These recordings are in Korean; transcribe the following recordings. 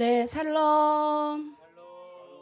네, 샬롬.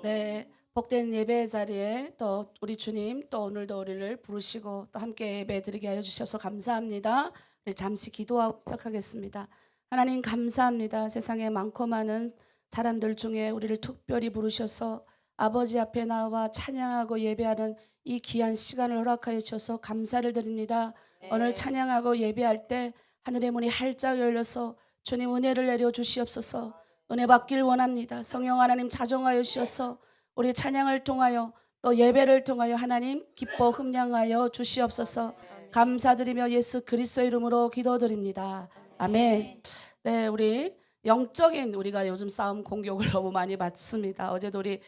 네, 복된 예배 자리에 또 우리 주님 또 오늘도 우리를 부르시고 또 함께 예배 드리게 하여 주셔서 감사합니다. 우리 잠시 기도하고 시작하겠습니다. 하나님 감사합니다. 세상에 많고 많은 사람들 중에 우리를 특별히 부르셔서 아버지 앞에 나와 찬양하고 예배하는 이 귀한 시간을 허락하여 주셔서 감사를 드립니다. 오늘 찬양하고 예배할 때 하늘의 문이 활짝 열려서 주님 은혜를 내려 주시옵소서. 은혜 받길 원합니다. 성령 하나님 자정하여 주셔서 우리 찬양을 통하여 또 예배를 통하여 하나님 기뻐 흠량하여 주시옵소서. 감사드리며 예수 그리스도 이름으로 기도드립니다. 아멘. 네, 우리 영적인 우리가 요즘 싸움 공격을 너무 많이 받습니다. 어제도 우리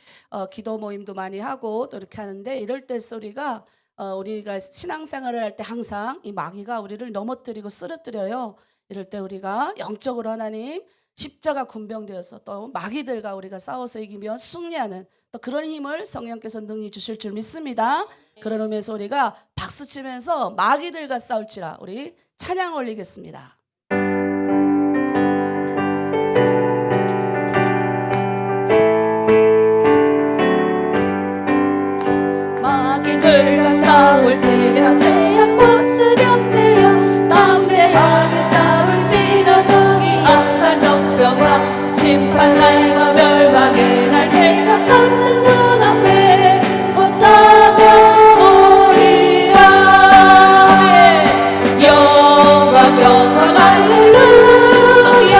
기도 모임도 많이 하고 또 이렇게 하는데 이럴 때 우리가 우리가 신앙생활을 할 때 항상 이 마귀가 우리를 넘어뜨리고 쓰러뜨려요. 이럴 때 우리가 영적으로 하나님 십자가 군병되어서 또 마귀들과 우리가 싸워서 이기며 승리하는 또 그런 힘을 성령께서 능히 주실 줄 믿습니다. 그런 의미에서 우리가 박수치면서 마귀들과 싸울지라 우리 찬양 올리겠습니다. 마귀들과 싸울지라 제약 보스경제여 담대하게 싸울지라 저기 악한 정병과 심판날과 멸망의 날 해가 솟는 눈앞에 곧 다가오리라. 영광 영광 할렐루야.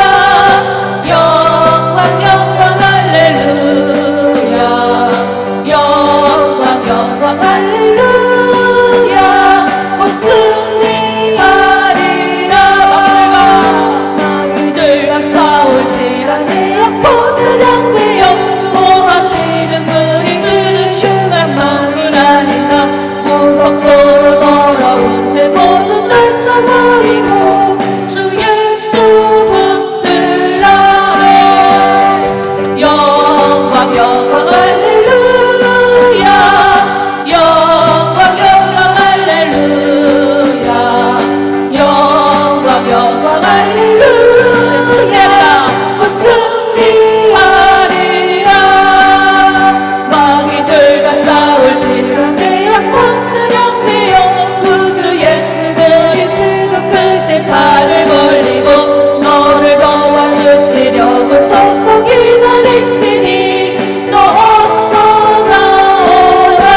영광 영광 할렐루야. 영광 영광 할렐루야. 곧 승리하리라. 마귀들과 싸울지라 제약 보스장제여 모함치는 그리는 흉한 적은 아닌가. 무섭고 더러운 죄 모두 떨쳐버리고 주 예수 붙들라. 영광 영광 할렐루야. 영광 영광 할렐루야. 영광 영광 할렐루야. 승리하리라. 승리하리라. 마귀들과 싸울지라 제약 보스령제여 구주 예수 그리스도 크신 팔을 벌리고 너를 도와주시려고 서서 기다리시니 너 어서 나오라.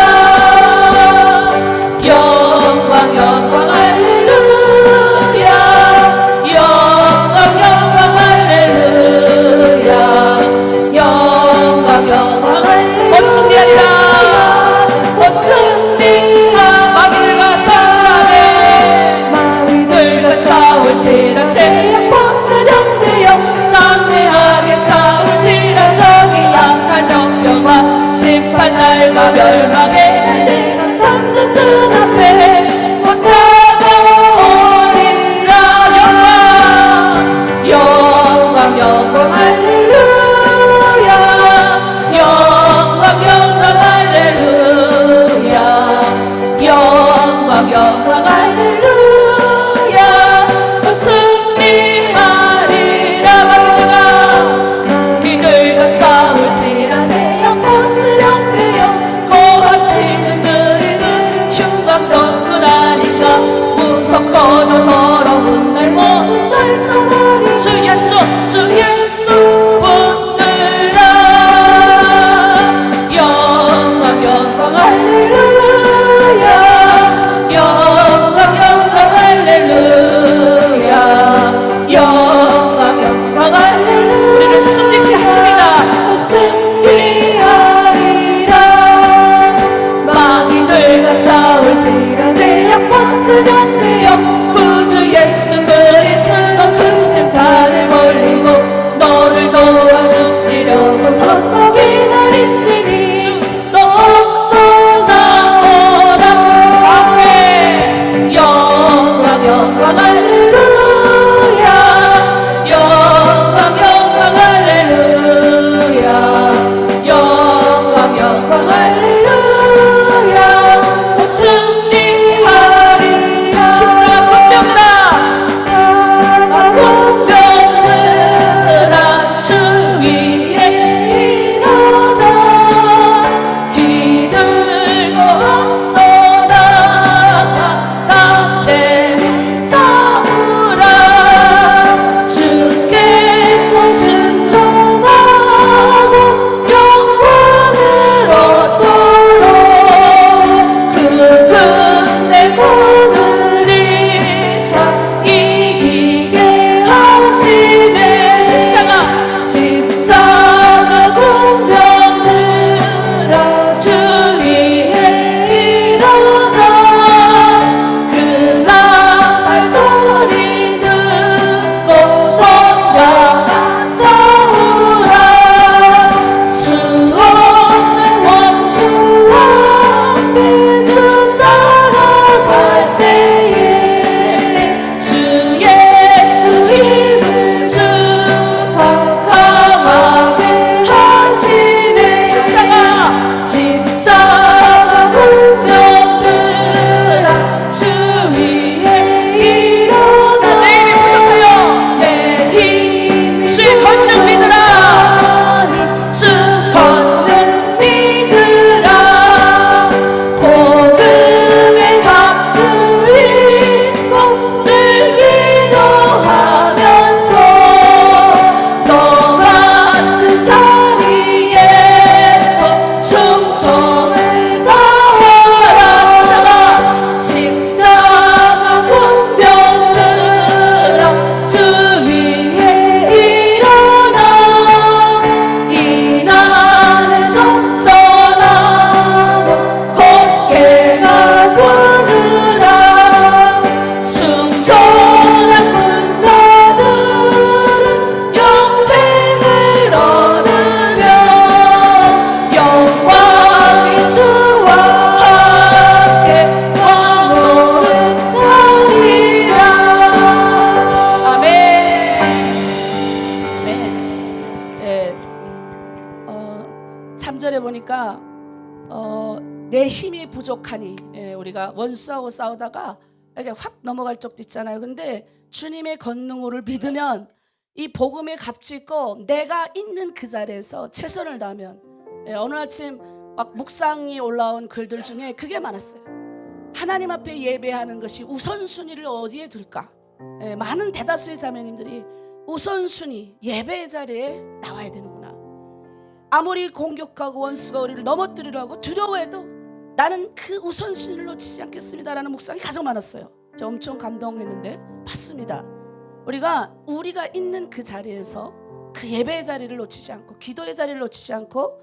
영광 영광 할렐루야. 영광 영광 할렐루야. 영광 영광 할렐루야. 승리하리라. 승리하. 마귀들과 싸울지라. 마귀들과 싸울지라 제약 보스령제여 담대하게 싸울지라 저기 약한 정병과 심판날과 멸망의 날 내가 섰는 눈앞에 곧 다가오리라. 영광 영광 할렐루야. 영광 영광 할렐루야. 영광 영광 할렐루야. 승리하리라. 마귀들과 싸울지라 제약 보스령제여 고한 3절에 보니까 내 힘이 부족하니, 우리가 원수하고 싸우다가 이렇게 확 넘어갈 적도 있잖아요. 근데 주님의 권능을 믿으면 이 복음의 값이 있고 내가 있는 그 자리에서 최선을 다하면, 오늘 아침 막 묵상이 올라온 글들 중에 그게 많았어요. 하나님 앞에 예배하는 것이 우선순위를 어디에 둘까? 많은 대다수의 자매님들이 우선순위 예배의 자리에 나와야 되는구나. 아무리 공격하고 원수가 우리를 넘어뜨리려고 두려워해도 나는 그 우선순위를 놓치지 않겠습니다라는 묵상이 가장 많았어요. 저 엄청 감동했는데 맞습니다. 우리가 있는 그 자리에서 그 예배의 자리를 놓치지 않고 기도의 자리를 놓치지 않고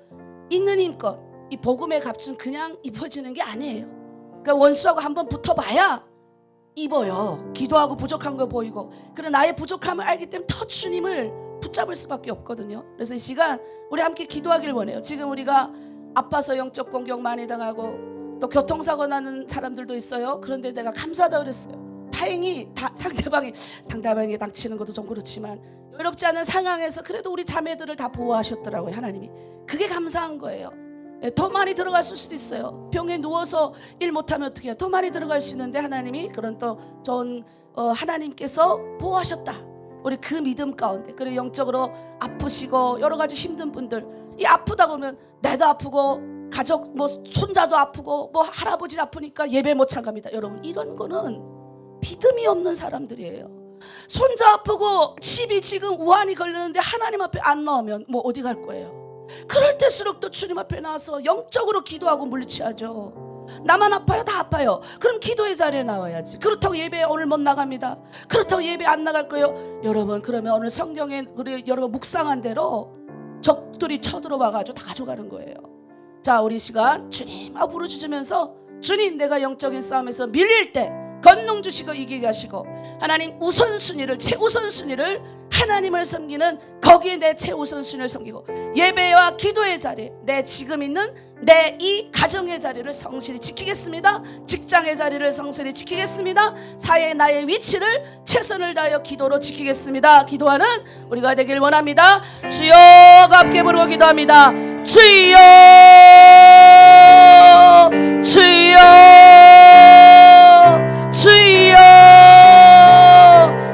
있는 힘껏 이 복음의 값은 그냥 입어지는 게 아니에요. 그러니까 원수하고 한번 붙어봐야 입어요. 기도하고 부족한 거 보이고, 그런 나의 부족함을 알기 때문에 더 주님을 붙잡을 수밖에 없거든요. 그래서 이 시간 우리 함께 기도하길 원해요. 지금 우리가 아파서 영적 공격 많이 당하고 또 교통사고 나는 사람들도 있어요. 그런데 내가 감사하다 그랬어요. 다행히 상대방이 닥치는 것도 좀 그렇지만 외롭지 않은 상황에서 그래도 우리 자매들을 다 보호하셨더라고요, 하나님이. 그게 감사한 거예요. 더 많이 들어갔을 수도 있어요. 병에 누워서 일 못하면 어떻게 해요? 더 많이 들어갈 수 있는데 하나님이 그런 또 좋은 하나님께서 보호하셨다. 우리 그 믿음 가운데, 그리고 영적으로 아프시고 여러 가지 힘든 분들, 이 아프다 보면 나도 아프고 가족 손자도 아프고 할아버지 아프니까 예배 못 참갑니다. 여러분, 이런 거는 믿음이 없는 사람들이에요. 손자 아프고 집이 지금 우환이 걸리는데 하나님 앞에 안 나오면 어디 갈 거예요? 그럴 때일수록 또 주님 앞에 나와서 영적으로 기도하고 물리쳐야죠. 나만 아파요? 다 아파요. 그럼 기도의 자리에 나와야지. 그렇다고 예배 오늘 못 나갑니다. 그렇다고 예배 안 나갈 거예요? 여러분, 그러면 오늘 성경에 여러분 묵상한 대로 적들이 쳐들어와가지고 다 가져가는 거예요. 자, 우리 시간 주님 부르짖으면서, 주님 내가 영적인 싸움에서 밀릴 때 권능 주시고 이기게 하시고, 하나님 우선순위를, 최우선순위를 하나님을 섬기는 거기에 내 최우선순위를 섬기고, 예배와 기도의 자리, 내 지금 있는 내 이 가정의 자리를 성실히 지키겠습니다. 직장의 자리를 성실히 지키겠습니다. 사회의 나의 위치를 최선을 다하여 기도로 지키겠습니다. 기도하는 우리가 되길 원합니다. 주여, 함께 부르고 기도합니다. 주여, 주여, 주여.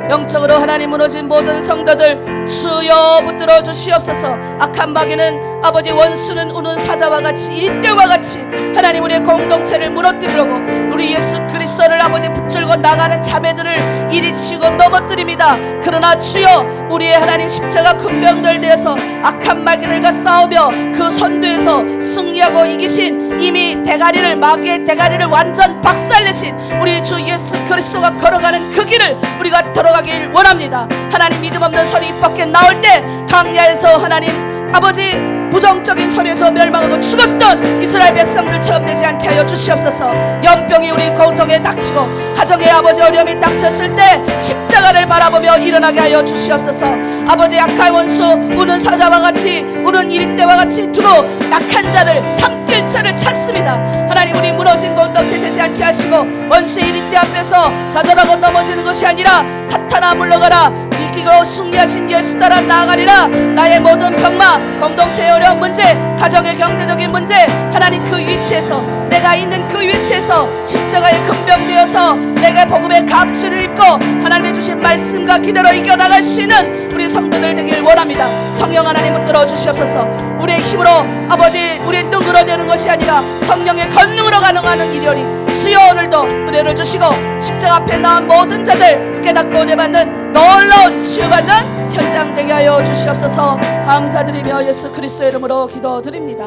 영적으로 하나님 무너진 모든 성도들 주여 붙들어 주시옵소서. 악한 마귀는, 아버지 원수는 우는 사자와 같이, 이때와 같이 하나님 우리의 공동체를 무너뜨리려고 우리 예수 그리스도를 아버지 붙들고 나가는 자매들을 이리 치고 넘어뜨립니다. 그러나 주여, 우리의 하나님 십자가 군병들 되어서 악한 마귀들과 싸우며 그 선두에서 승리하고 이기신, 이미 마귀의 대가리를 완전 박살내신 우리 주 예수 그리스도가 걸어가는 그 길을 우리가 들어가길 원합니다. 하나님, 믿음 없는 소리 입 밖에 나올 때 강야에서 하나님 아버지 부정적인 소리에서 멸망하고 죽었던 이스라엘 백성들처럼 되지 않게 하여 주시옵소서. 연병이 우리 가정에 닥치고 가정에 아버지 어려움이 닥쳤을 때 십자가를 바라보며 일어나게 하여 주시옵소서. 아버지, 약한 원수 우는 사자와 같이, 우는 이리떼와 같이 두루 약한 자를 삼킬 자를 찾습니다. 하나님, 우리 무너진 공동체 되지 않게 하시고 원수의 이리떼 앞에서 좌절하고 넘어지는 것이 아니라 사탄아 물러가라, 이기고 승리하신 예수 따라 나아가리라. 나의 모든 병마, 공동체의 어려운 문제, 가정의 경제적인 문제, 하나님 그 위치에서, 내가 있는 그 위치에서 십자가에 금병되어서 내게 복음의 값줄을 입고 하나님의 주신 말씀과 기대로 이겨나갈 수 있는 우리 성도들 되길 원합니다. 성령 하나님 붙들어 주시옵소서. 우리의 힘으로 아버지 우리의 능으로 되는 것이 아니라 성령의 권능으로 가능하는 일이오니 주여, 오늘도 은혜를 주시고 십자가 앞에 나온 모든 자들 깨닫고 은혜 받는 놀라운 치유받는 현장 되게 하여 주시옵소서. 감사드리며 예수 그리스도의 이름으로 기도드립니다.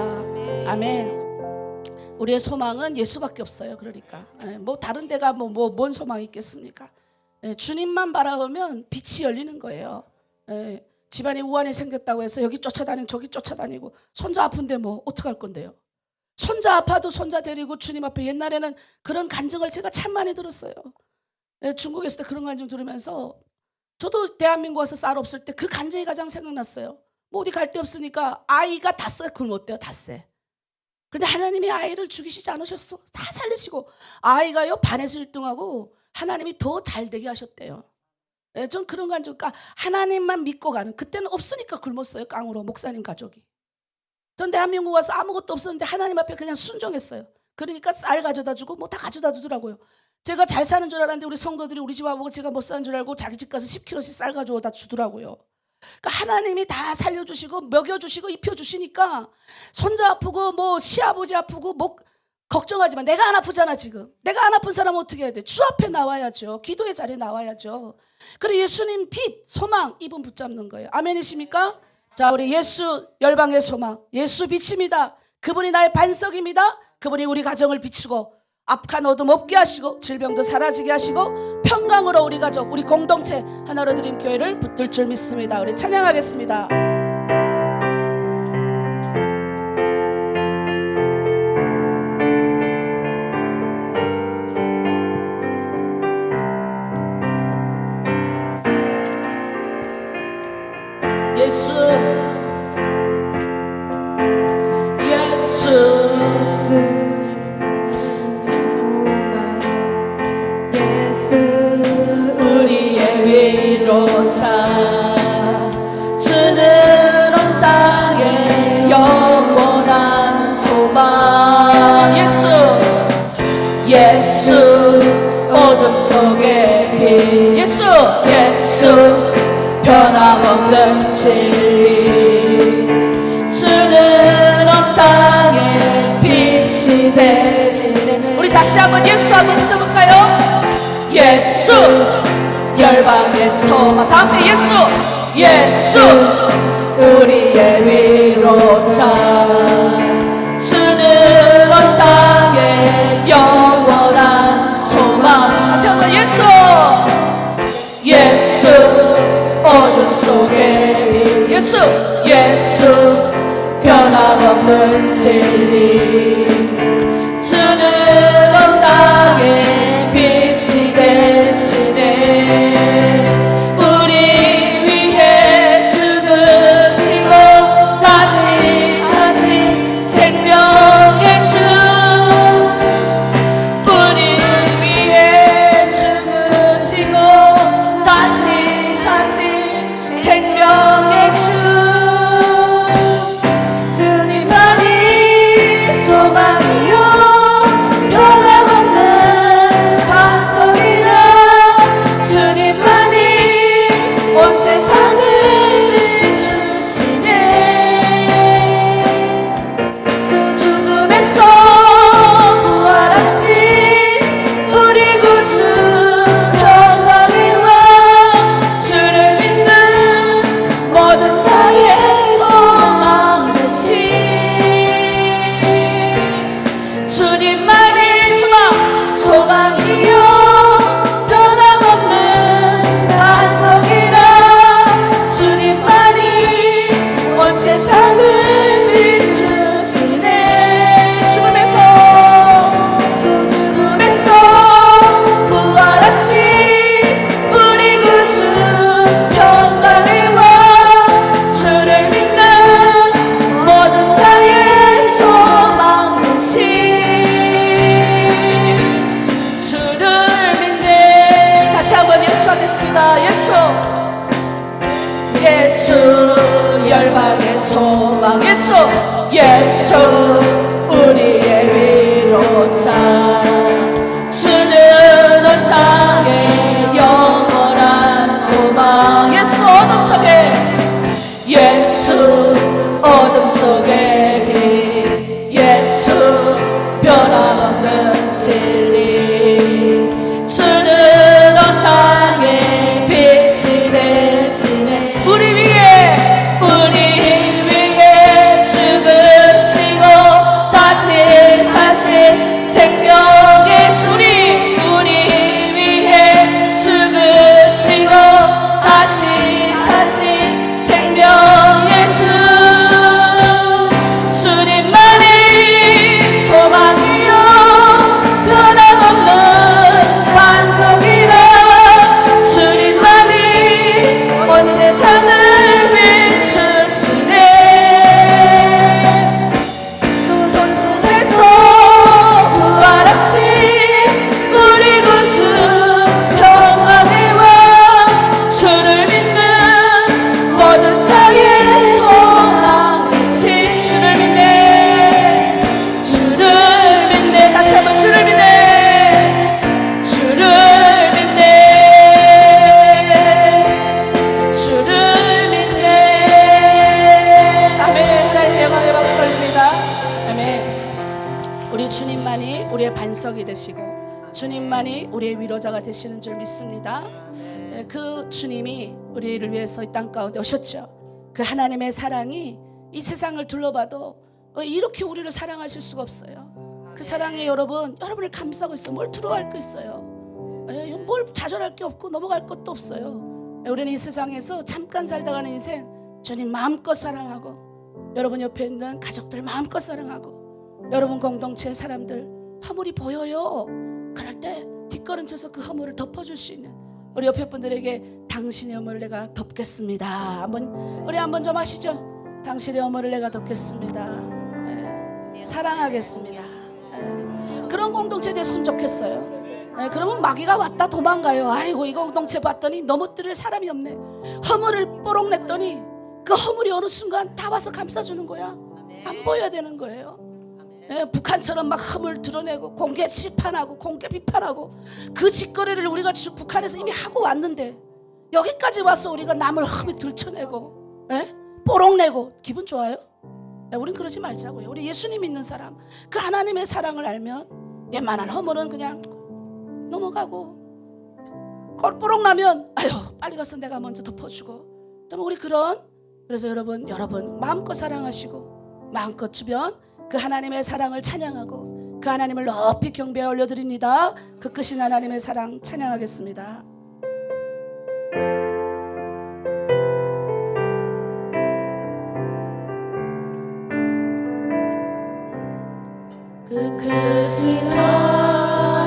아멘. 우리의 소망은 예수밖에 없어요. 그러니까 다른 데가 뭔 소망이 있겠습니까? 주님만 바라보면 빛이 열리는 거예요. 집안에 우환이 생겼다고 해서 여기 쫓아다니고 저기 쫓아다니고, 손자 아픈데 어떡할 건데요? 손자 아파도 손자 데리고 주님 앞에, 옛날에는 그런 간증을 제가 참 많이 들었어요. 중국에 있을 때 그런 간증 들으면서 저도 대한민국 와서 쌀 없을 때 그 간증이 가장 생각났어요. 어디 갈 데 없으니까 아이가 닷새 굶었대요. 닷새. 근데 하나님이 아이를 죽이시지 않으셨어. 다 살리시고 아이가요 반에서 1등하고 하나님이 더 잘되게 하셨대요. 전 그런 간증, 그러니까 하나님만 믿고 가는, 그때는 없으니까 굶었어요. 깡으로 목사님 가족이. 전 대한민국 와서 아무것도 없었는데 하나님 앞에 그냥 순종했어요. 그러니까 쌀 가져다 주고 뭐 다 가져다 주더라고요. 제가 잘 사는 줄 알았는데 우리 성도들이 우리 집 와보고 제가 못 사는 줄 알고 자기 집 가서 10kg씩 쌀 가져다 주더라고요. 그러니까 하나님이 다 살려주시고 먹여주시고 입혀주시니까 손자 아프고 뭐 시아버지 아프고 뭐 걱정하지만 내가 안 아프잖아. 지금 내가 안 아픈 사람은 어떻게 해야 돼? 주 앞에 나와야죠. 기도의 자리에 나와야죠. 그래 예수님 빛 소망 이분 붙잡는 거예요. 아멘이십니까? 자, 우리 예수 열방의 소망, 예수 빛입니다. 그분이 나의 반석입니다. 그분이 우리 가정을 비추고 악한 어둠 없게 하시고 질병도 사라지게 하시고 평강으로 우리 가족, 우리 공동체 하나로 드림 교회를 붙들 줄 믿습니다. 우리 찬양하겠습니다. 예수 우리의 위로자 주는 온 땅에 영원한 소망 예수 어둠 속의 빛 예수 변함없는 진리 주는 온 땅에 빛이 되시네. 우리 다시 한번 예수 한번 붙여볼까요? 예수 열방의 소망. 다음에 예수 우리의 위로자 주는 온 땅에 영원한 소망. 다시 한번 예수 어둠 속의 빛 예수 변함없는 진리 주는 온 땅에 빛이 되시네. 우리 위해 죽으시고 다시 사신 생명의 주 우리 위해 죽으시고 다시 사신 생명의 주 주님만이 소망이요 변함없는 반석이라 주님만이 온 세상을 비추시네. 죽음에서 부활하신 우리 구주 평강의 왕 주를 믿는 모든 자의 소망 되신 주님만이 소망이요 변함없는 반석이라 주님만이 온 세상을 비추시네. 죽음에서 부활하신 우리 구주 평강의 왕 주를 믿는 모든 자의 소망 되신 주를 믿네. 다시 한번 예수 하겠습니다. 예수 열방의 소망 예수 우리의 위로자 주는 온 땅에 영원한 소망 예수 어둠 속의 빛 예수 변함없는 진리 주는 온 땅에 빛이 되시네. 우리 위해 죽으시고 다시 사신 생명의 주님 우리 위해 죽으시고 다시 사신 생명의 주 우리의 반석이 되시고 주님만이 우리의 위로자가 되시는 줄 믿습니다. 그 주님이 우리를 위해서 이 땅 가운데 오셨죠. 그 하나님의 사랑이 이 세상을 둘러봐도 이렇게 우리를 사랑하실 수가 없어요. 그 사랑이 여러분을 감싸고 있어요. 뭘 두려워할 거 있어요. 뭘 좌절할 게 없고 넘어갈 것도 없어요. 우리는 이 세상에서 잠깐 살다 가는 인생 주님 마음껏 사랑하고 여러분 옆에 있는 가족들 마음껏 사랑하고 여러분 공동체 사람들 허물이 보여요. 그럴 때 뒷걸음쳐서 그 허물을 덮어줄 수 있는 우리 옆에 분들에게 당신의 허물을 내가 덮겠습니다. 우리 한번 좀 하시죠. 당신의 허물을 내가 덮겠습니다. 사랑하겠습니다. 그런 공동체 됐으면 좋겠어요. 그러면 마귀가 왔다 도망가요. 아이고 이 공동체 봤더니 넘어뜨릴 사람이 없네. 허물을 뽀록 냈더니 그 허물이 어느 순간 다 와서 감싸주는 거야. 안 보여야 되는 거예요. 북한처럼 막 허물 드러내고 공개 치판하고 공개 비판하고 그 짓거리를 우리가 북한에서 이미 하고 왔는데 여기까지 와서 우리가 남을 흠이 들춰내고 뽀록 내고 기분 좋아요? 우린 그러지 말자고요. 우리 예수님 믿는 사람 그 하나님의 사랑을 알면 웬만한 허물은 그냥 넘어가고 꼴뽀록 나면 아유 빨리 가서 내가 먼저 덮어주고 좀 우리 그래서 여러분 마음껏 사랑하시고 마음껏 주변 그 하나님의 사랑을 찬양하고 그 하나님을 높이 경배에 올려드립니다. 그 크신 하나님의 사랑 찬양하겠습니다. 그 크신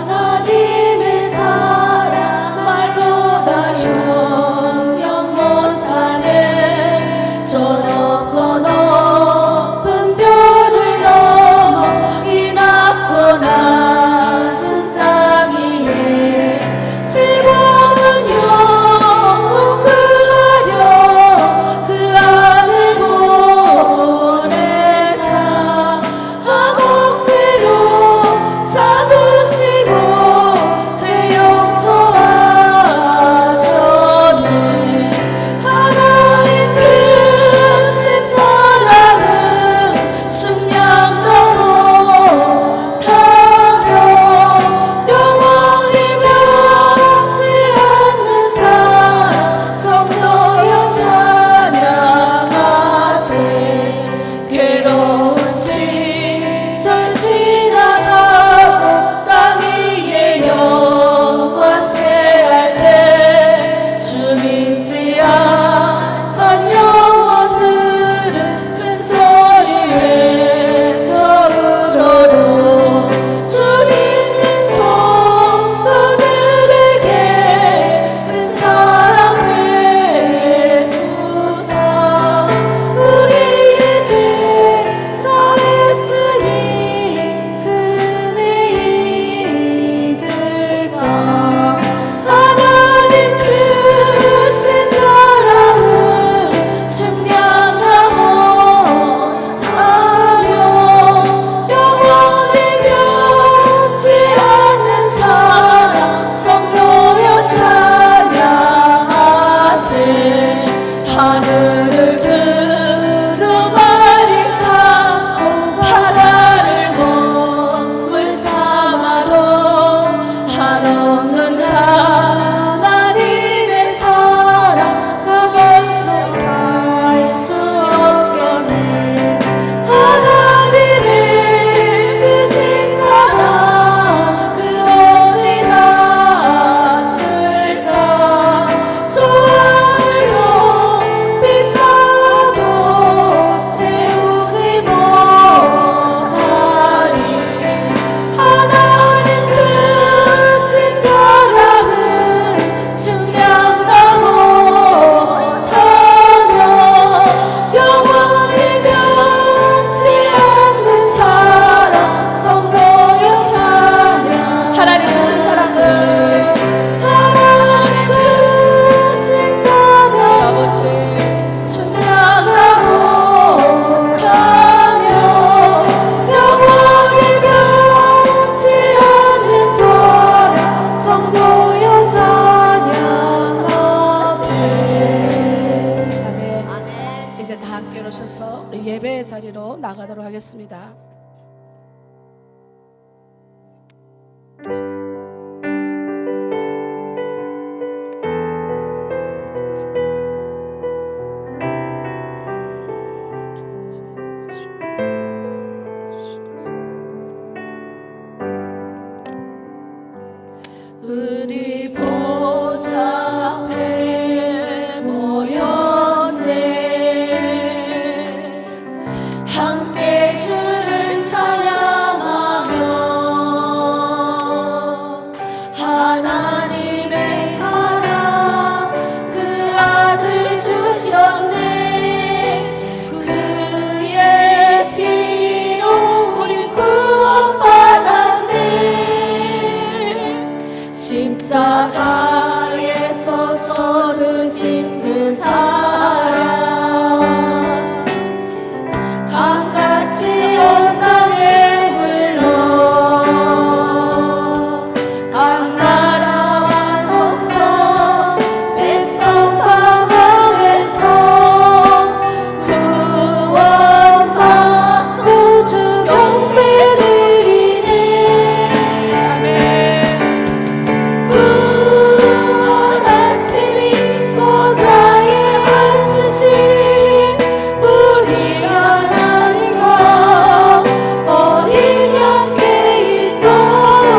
하나님의 사랑 말로 다 형용 못하네. 저 높고 높은 별을 넘어 이 낮고 낮은 땅 위에 즐거운 영혼 구하려 그 아들 보내사 삼으시고 죄 용서하셨네. 하나님 크신 사랑은 측량도 못하며 영원히 변치 않는 사랑 성도여 찬양하세. 괴로운 시절 지나가고 땅 위에 영화 새할 때 주 믿지 않던 영혼들은 큰 소리 외쳐 울어도 주 믿는 성도들에게 큰 사랑 베푸사. 우리의 죄 사했으니 그네 이들과 하나님 크신 사랑은 측량하 못하며 영원히 변치 않는 사랑 성도여 찬양하세. 하늘을 두루마리 삼고 바다를 몸을 삼아도 한없는 하나님의 사랑 그 견성할 수 없으니 하나님의 크신 사랑 그 어디 났을까. 조화를 높이 쌓아도 채우지 못하리. 하나님 크신 사랑은 측량도 못하며 영원히 변치 않는 사랑 성도여 찬양. 하나님 크신 사랑은 하나님 크신 사랑 아버지 측량하 못하며 영원히 변치 않는 사랑 성도여 찬양하세. 아멘. 이제 다 함께 오셔서 예배의 자리로 나가도록 하겠습니다. 함께 주를 찬양하며 하나님의 사랑 그 아들 주셨네. 그의 피로 우리 구원받았네. 십자가에서 서를 짓는 사랑 강같이 온 땅에 흘러 각 나라와 족속 백성 방황에서 구원받고 주 경배 드리네. 구원하심이 보좌에 앉으신 우리 하나님과 어린 양께 있도록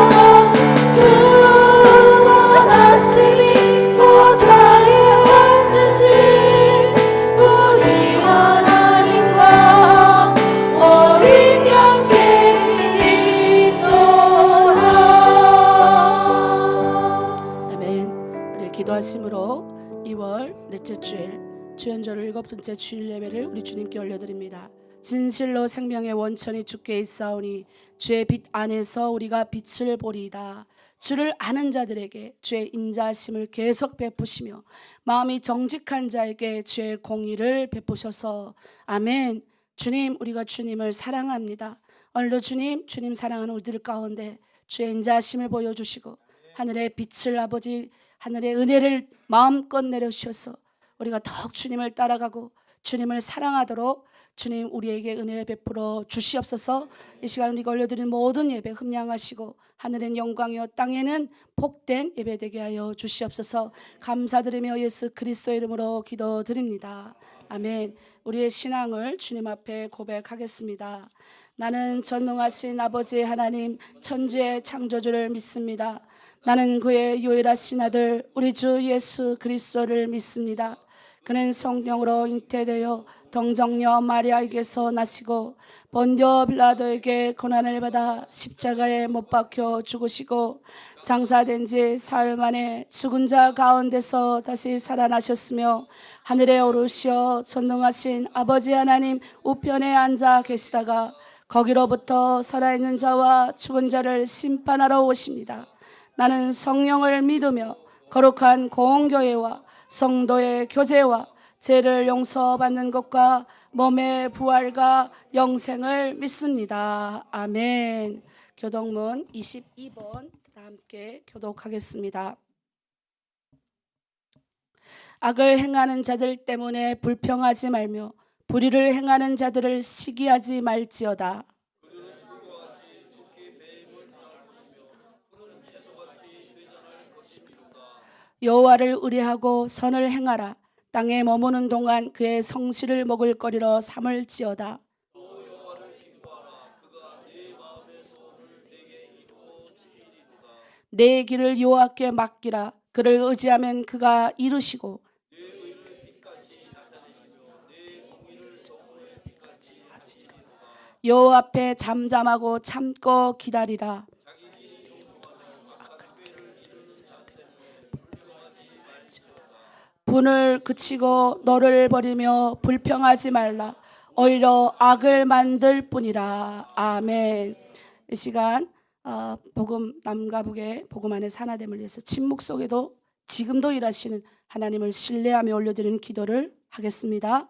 구원하심이 보좌에 앉으신 우리 하나님과 어린 양께 있도록. 아멘. 우리 기도하심으로 2월 넷째 주일 주연절 7번째 주일 예배를 우리 주님께 올려드립니다. 진실로 생명의 원천이 주께 있사오니 주의 빛 안에서 우리가 빛을 보리이다. 주를 아는 자들에게 주의 인자하심을 계속 베푸시며 마음이 정직한 자에게 주의 공의를 베푸셔서. 아멘. 주님, 우리가 주님을 사랑합니다. 오늘도 주님 사랑하는 우리들 가운데 주의 인자하심을 보여주시고 하늘의 빛을 아버지 하늘의 은혜를 마음껏 내려주셔서 우리가 더욱 주님을 따라가고 주님을 사랑하도록 주님 우리에게 은혜 베풀어 주시옵소서. 이 시간 우리가 올려드린 모든 예배 흠양하시고 하늘엔 영광이요 땅에는 복된 예배 되게 하여 주시옵소서. 감사드리며 예수 그리스도의 이름으로 기도드립니다. 아멘. 우리의 신앙을 주님 앞에 고백하겠습니다. 나는 전능하신 아버지 하나님 천지의 창조주를 믿습니다. 나는 그의 유일하신 아들 우리 주 예수 그리스도를 믿습니다. 그는 성령으로 잉태되어 동정녀 마리아에게서 나시고 본디오 빌라도에게 고난을 받아 십자가에 못 박혀 죽으시고 장사된 지 사흘 만에 죽은 자 가운데서 다시 살아나셨으며 하늘에 오르시어 전능하신 아버지 하나님 우편에 앉아 계시다가 거기로부터 살아있는 자와 죽은 자를 심판하러 오십니다. 나는 성령을 믿으며 거룩한 공교회와 성도의 교제와 죄를 용서받는 것과 몸의 부활과 영생을 믿습니다. 아멘. 교독문 22번 함께 교독하겠습니다. 악을 행하는 자들 때문에 불평하지 말며 불의를 행하는 자들을 시기하지 말지어다. 여호와를 의뢰하고 선을 행하라. 땅에 머무는 동안 그의 성실을 먹을 거리로 삼을지어다. 내 길을 여호와께 맡기라. 그를 의지하면 그가 이루시고 여호와 앞에 잠잠하고 참고 기다리라. 분을 그치고 너를 버리며 불평하지 말라. 오히려 악을 만들 뿐이라. 아멘. 이 시간 복음 남과 북의 복음 안에 하나됨을 위해서 침묵 속에도 지금도 일하시는 하나님을 신뢰하며 올려드리는 기도를 하겠습니다.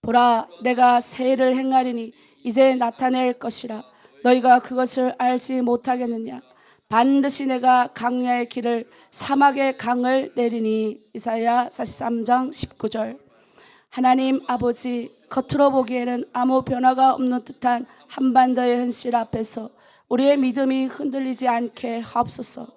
보라, 내가 새 일을 행하리니 이제 나타낼 것이라. 너희가 그것을 알지 못하겠느냐. 반드시 내가 강야의 길을 사막의 강을 내리니. 이사야 43장 19절. 하나님 아버지, 겉으로 보기에는 아무 변화가 없는 듯한 한반도의 현실 앞에서 우리의 믿음이 흔들리지 않게 하옵소서.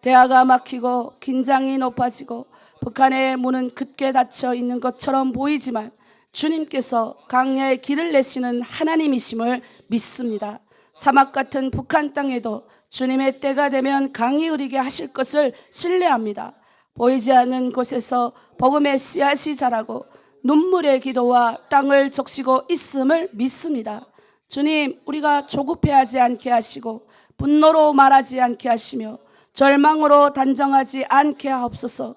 대화가 막히고 긴장이 높아지고 북한의 문은 굳게 닫혀 있는 것처럼 보이지만 주님께서 강야의 길을 내시는 하나님이심을 믿습니다. 사막 같은 북한 땅에도 주님의 때가 되면 강이 흐리게 하실 것을 신뢰합니다. 보이지 않는 곳에서 복음의 씨앗이 자라고 눈물의 기도와 땅을 적시고 있음을 믿습니다. 주님, 우리가 조급해하지 않게 하시고 분노로 말하지 않게 하시며 절망으로 단정하지 않게 하옵소서.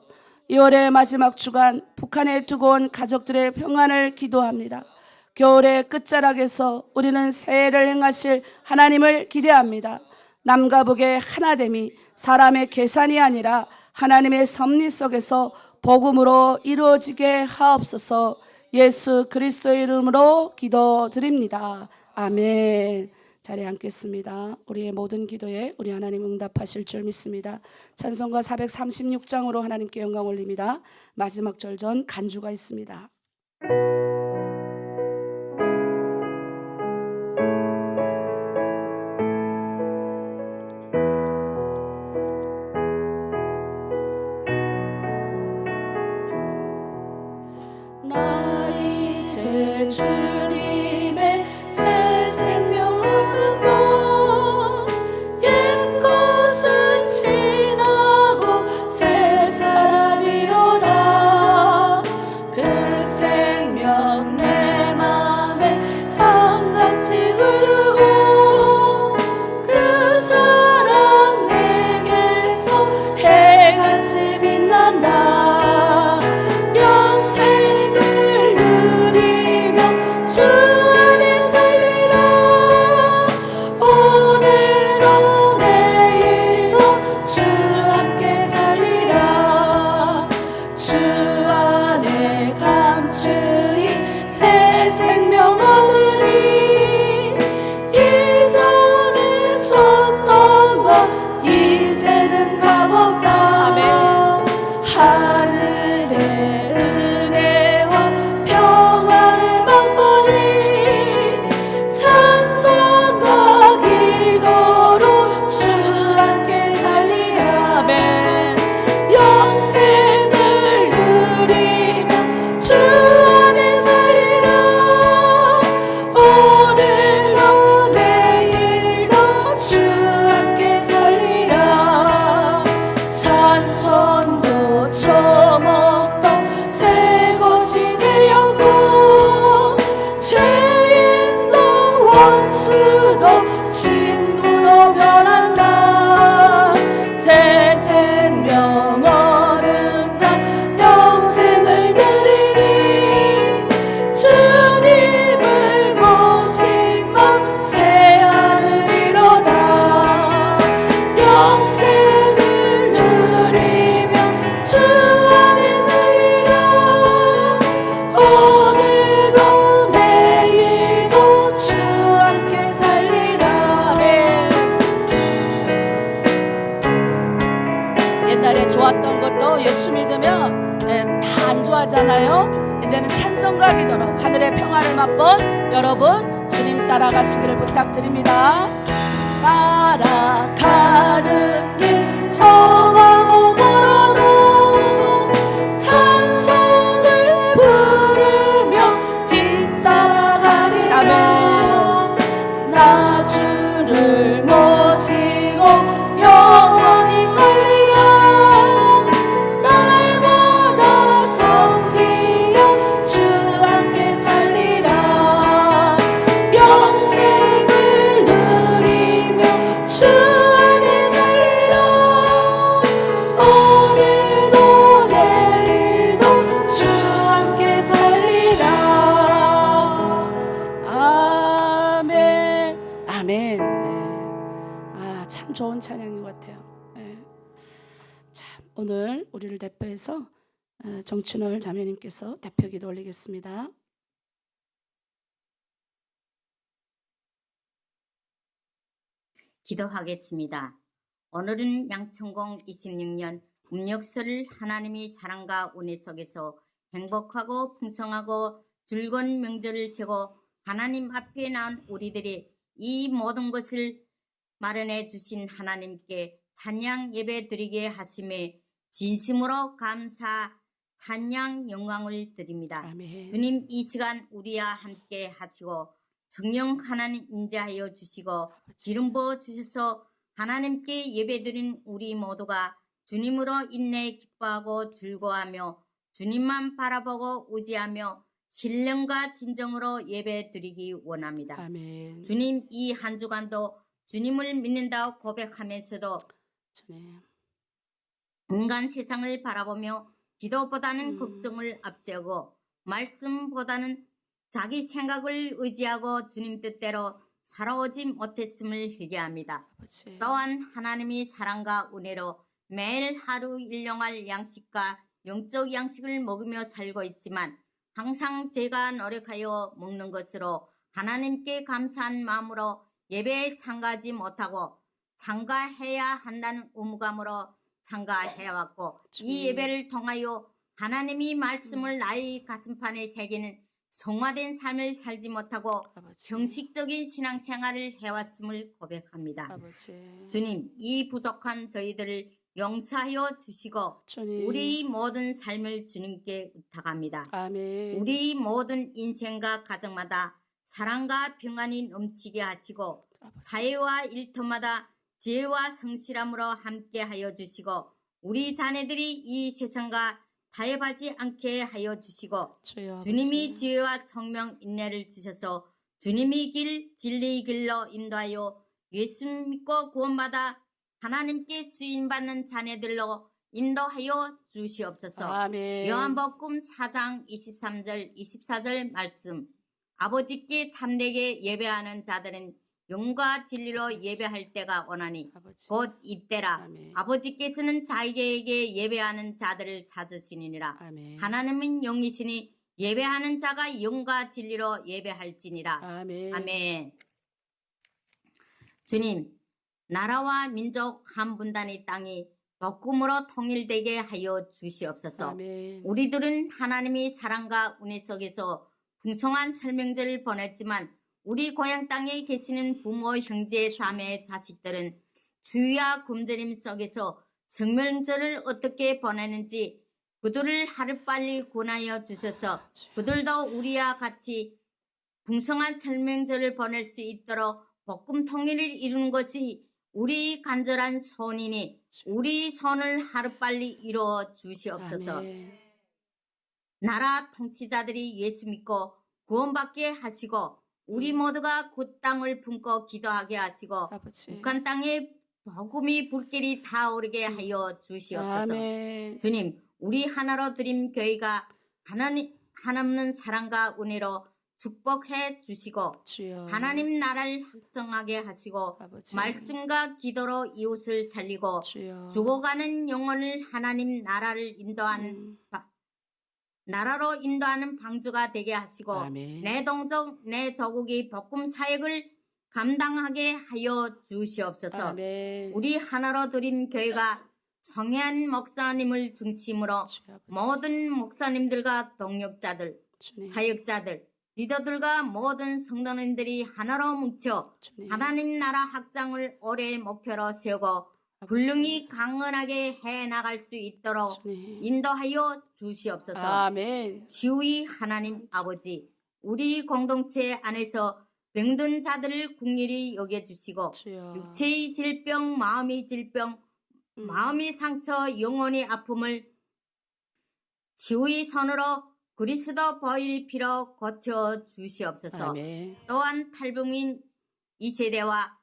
2월의 마지막 주간 북한에 두고 온 가족들의 평안을 기도합니다. 겨울의 끝자락에서 우리는 새해를 행하실 하나님을 기대합니다. 남과 북의 하나됨이 사람의 계산이 아니라 하나님의 섭리 속에서 복음으로 이루어지게 하옵소서. 예수 그리스도의 이름으로 기도드립니다. 아멘. 자리에 앉겠습니다. 우리의 모든 기도에 우리 하나님 응답하실 줄 믿습니다. 찬송가 436장으로 하나님께 영광 올립니다. 마지막 절전 간주가 있습니다. 나 이제 주님의 새 생명 얻으며 옛것은 지나고 새 사람이로다. 그 생명 내 맘에 강같이 흐르고 그 사랑 내게서 해같이 빛난다. 영생을 누리며 주 안에 살리라. 오늘도 내일도 주 함께 살리라. 주 안에 감추인 새 생명 얻으리. 이전에 줬던 것 이제는 값없다. 하늘의 은혜와 평화를 맛보니 찬송과 기도로 주 함께 살리라. 영생을 누리며 주 안에 살리라. 오늘도 내일도 주 함께 살리라. 산천도 초목도 새 것이 되었고 죄인도 원수도 친구로 변한다. 새 생명 얻은 자 영생을 누리니 주님을 모시며 새 하늘이로다. 영생을 누리며 주 안에 살리라. 오늘도 내일도 주 함께 살리라. 옛날에 좋았던 것도 예수 믿으면 다 안 좋아하잖아요. 이제는 찬송과 기도로 하늘의 평화를 맛본 여러분 주님 따라가시기를 부탁드립니다. 따라가는 길 험하고 멀어도 찬송을 부르며 뒤따라가리라. 나 주를 모시고 영원히 살리라. 날마다 섬기며 주 함께 살리라. 영생을 누리며 주 안에 살리라. 오늘도 내일도 주 함께 살리라. 아멘. 아멘. 참 좋은 찬양인 것 같아요. 참 오늘 우리를 대표해서 정춘월 자매님께서 대표 기도 올리겠습니다. 기도하겠습니다. 오늘은 양천공 26년 음력설을 하나님의 사랑과 은혜 속에서 행복하고 풍성하고 즐거운 명절을 세고 하나님 앞에 나온 우리들이 이 모든 것을 마련해 주신 하나님께 찬양 예배 드리게 하심에 진심으로 감사 찬양 영광을 드립니다. 아멘. 주님, 이 시간 우리와 함께 하시고 성령 하나님 인자하여 주시고 기름 부어 주셔서 하나님께 예배드린 우리 모두가 주님으로 인내 기뻐하고 즐거워하며 주님만 바라보고 의지하며 신령과 진정으로 예배드리기 원합니다. 아멘. 주님, 이 한 주간도 주님을 믿는다고 고백하면서도 주님. 인간 세상을 바라보며 기도보다는 음. 걱정을 앞세우고 말씀보다는 자기 생각을 의지하고 주님 뜻대로 살아오지 못했음을 회개합니다. 아버지. 또한 하나님이 사랑과 은혜로 매일 하루 일용할 양식과 영적 양식을 먹으며 살고 있지만 항상 제가 노력하여 먹는 것으로 하나님께 감사한 마음으로 예배에 참가하지 못하고 참가해야 한다는 의무감으로 참가해왔고 이 예배를 통하여 하나님이 말씀을 나의 가슴판에 새기는 성화된 삶을 살지 못하고 아버지. 형식적인 신앙생활을 해왔음을 고백합니다. 아버지. 주님, 이 부족한 저희들을 용서하여 주시고 주님. 우리 모든 삶을 주님께 의탁합니다. 아멘. 우리 모든 인생과 가정마다 사랑과 평안이 넘치게 하시고 아버지. 사회와 일터마다 지혜와 성실함으로 함께하여 주시고 우리 자녀들이 이 세상과 타협하지 않게 하여 주시고 주여 주님이 아버지. 지혜와 총명 인내를 주셔서 주님이 길 진리의 길로 인도하여 예수 믿고 구원받아 하나님께 수인받는 자녀들로 인도하여 주시옵소서. 아멘. 요한복음 4장 23절 24절 말씀 아버지께 참되게 예배하는 자들은 영과 진리로 예배할 때가 오나니 아버지. 곧 이때라. 아멘. 아버지께서는 자기에게 예배하는 자들을 찾으시니라. 아멘. 하나님은 영이시니 예배하는 자가 영과 진리로 예배할지니라. 아멘. 아멘. 주님, 나라와 민족 한 분단의 땅이 복음으로 통일되게 하여 주시옵소서. 아멘. 우리들은 하나님의 사랑과 은혜 속에서 풍성한 설명절을 보냈지만 우리 고향 땅에 계시는 부모, 형제, 자매, 자식들은 주야 굶주림 속에서 성명절을 어떻게 보내는지 그들을 하루빨리 구원하여 주셔서 그들도 우리와 같이 풍성한 설명절을 보낼 수 있도록 복음 통일을 이루는 것이 우리 간절한 소원이니 우리 손을 하루빨리 이루어 주시옵소서. 아멘. 나라 통치자들이 예수 믿고 구원받게 하시고 우리 모두가 그 땅을 품고 기도하게 하시고 아버지. 북한 땅에 복음이 불길이 타오르게 하여 주시옵소서. 아멘. 주님, 우리 하나로 드림 교회가 한없는 사랑과 은혜로 축복해 주시고 주여. 하나님 나라를 확정하게 하시고 아버지. 말씀과 기도로 이웃을 살리고 주여. 죽어가는 영혼을 하나님 나라를 인도하는 나라로 인도하는 방주가 되게 하시고 아멘. 내 동족 내 조국이 복음 사역을 감당하게 하여 주시옵소서. 아멘. 우리 하나로 드림 교회가 성현 목사님을 중심으로 주여 아버지. 모든 목사님들과 동역자들 주님. 사역자들 리더들과 모든 성도님들이 하나로 뭉쳐 주님. 하나님 나라 확장을 올해의 목표로 세우고 훌륭히 강건하게 해나갈 수 있도록 주님. 인도하여 주시옵소서. 아멘. 지우의 하나님 아버지, 우리 공동체 안에서 병든 자들을 긍휼히 여겨주시고 주여. 육체의 질병, 마음의 질병, 마음의 상처, 영혼의 아픔을 지우의 손으로 그리스도 보혈의 피로 고쳐 주시옵소서. 아멘. 또한 탈북민 이 세대와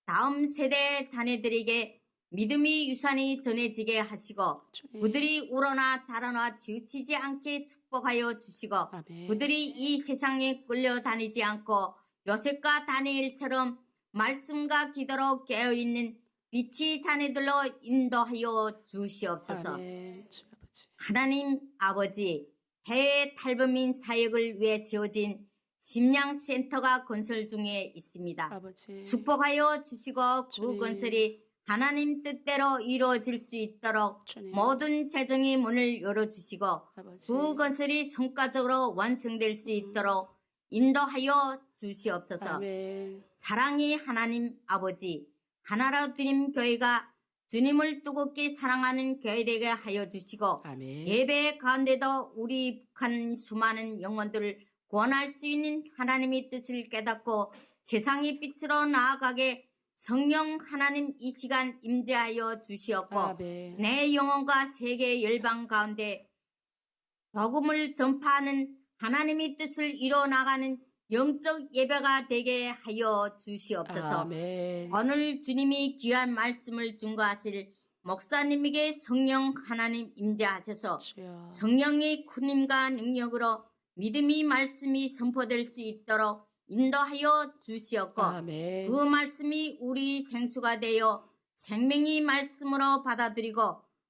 다음 세대 자녀들에게 믿음의 유산이 전해지게 하시고 주님. 그들이 우러나 자라나 치우치지 않게 축복하여 주시고 아멘. 그들이 이 세상에 끌려다니지 않고 요셉과 다니엘처럼 말씀과 기도로 깨어있는 빛의 자녀들로 인도하여 주시옵소서. 아멘. 주 아버지. 하나님 아버지, 해외 탈북민 사역을 위해 세워진 심양센터가 건설 중에 있습니다. 아버지. 축복하여 주시고 그 주님. 건설이 하나님 뜻대로 이루어질 수 있도록 주님. 모든 재정의 문을 열어주시고 아버지. 그 건설이 성과적으로 완성될 수 있도록 인도하여 주시옵소서. 아멘. 사랑의 하나님 아버지, 하나로 드림 교회가 주님을 뜨겁게 사랑하는 교회 되게 하여 주시고 아멘. 예배 가운데도 우리 북한 수많은 영혼들을 구원할 수 있는 하나님의 뜻을 깨닫고 세상의 빛으로 나아가게 성령 하나님 이 시간 임재하여 주시옵고 아멘. 내 영혼과 세계 열방 가운데 복음을 전파하는 하나님의 뜻을 이뤄나가는 영적 예배가 되게 하여 주시옵소서. 아멘. 오늘 주님이 귀한 말씀을 증거하실 목사님에게 성령 하나님 임재하셔서 주여. 성령의 군임과 능력으로 믿음의 말씀이 선포될 수 있도록 인도하여 주시옵고 아멘. 그 말씀이 우리 생수가 되어 생명의 말씀으로 받아들이고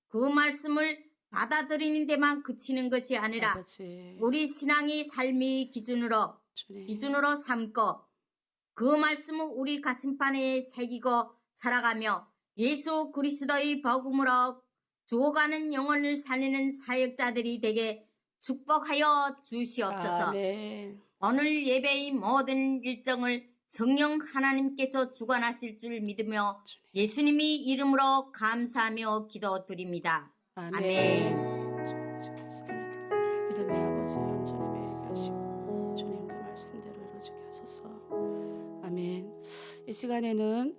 그 말씀을 받아들이는 데만 그치는 것이 아니라 아버지. 우리 신앙의 삶의 주님. 기준으로 삼고 그 말씀을 우리 가슴판에 새기고 살아가며 예수 그리스도의 복음으로 죽어가는 영혼을 살리는 사역자들이 되게 축복하여 주시옵소서. 아멘. 오늘 예배의 모든 일정을 성령 하나님께서 주관하실 줄 믿으며 주님. 예수님의 이름으로 감사하며 기도드립니다. 아멘. 주님 감사합니다. 믿음의 아버지 온전히 매게 하시고 주님 그 말씀대로 이루어지게 하소서. 아멘. 이 시간에는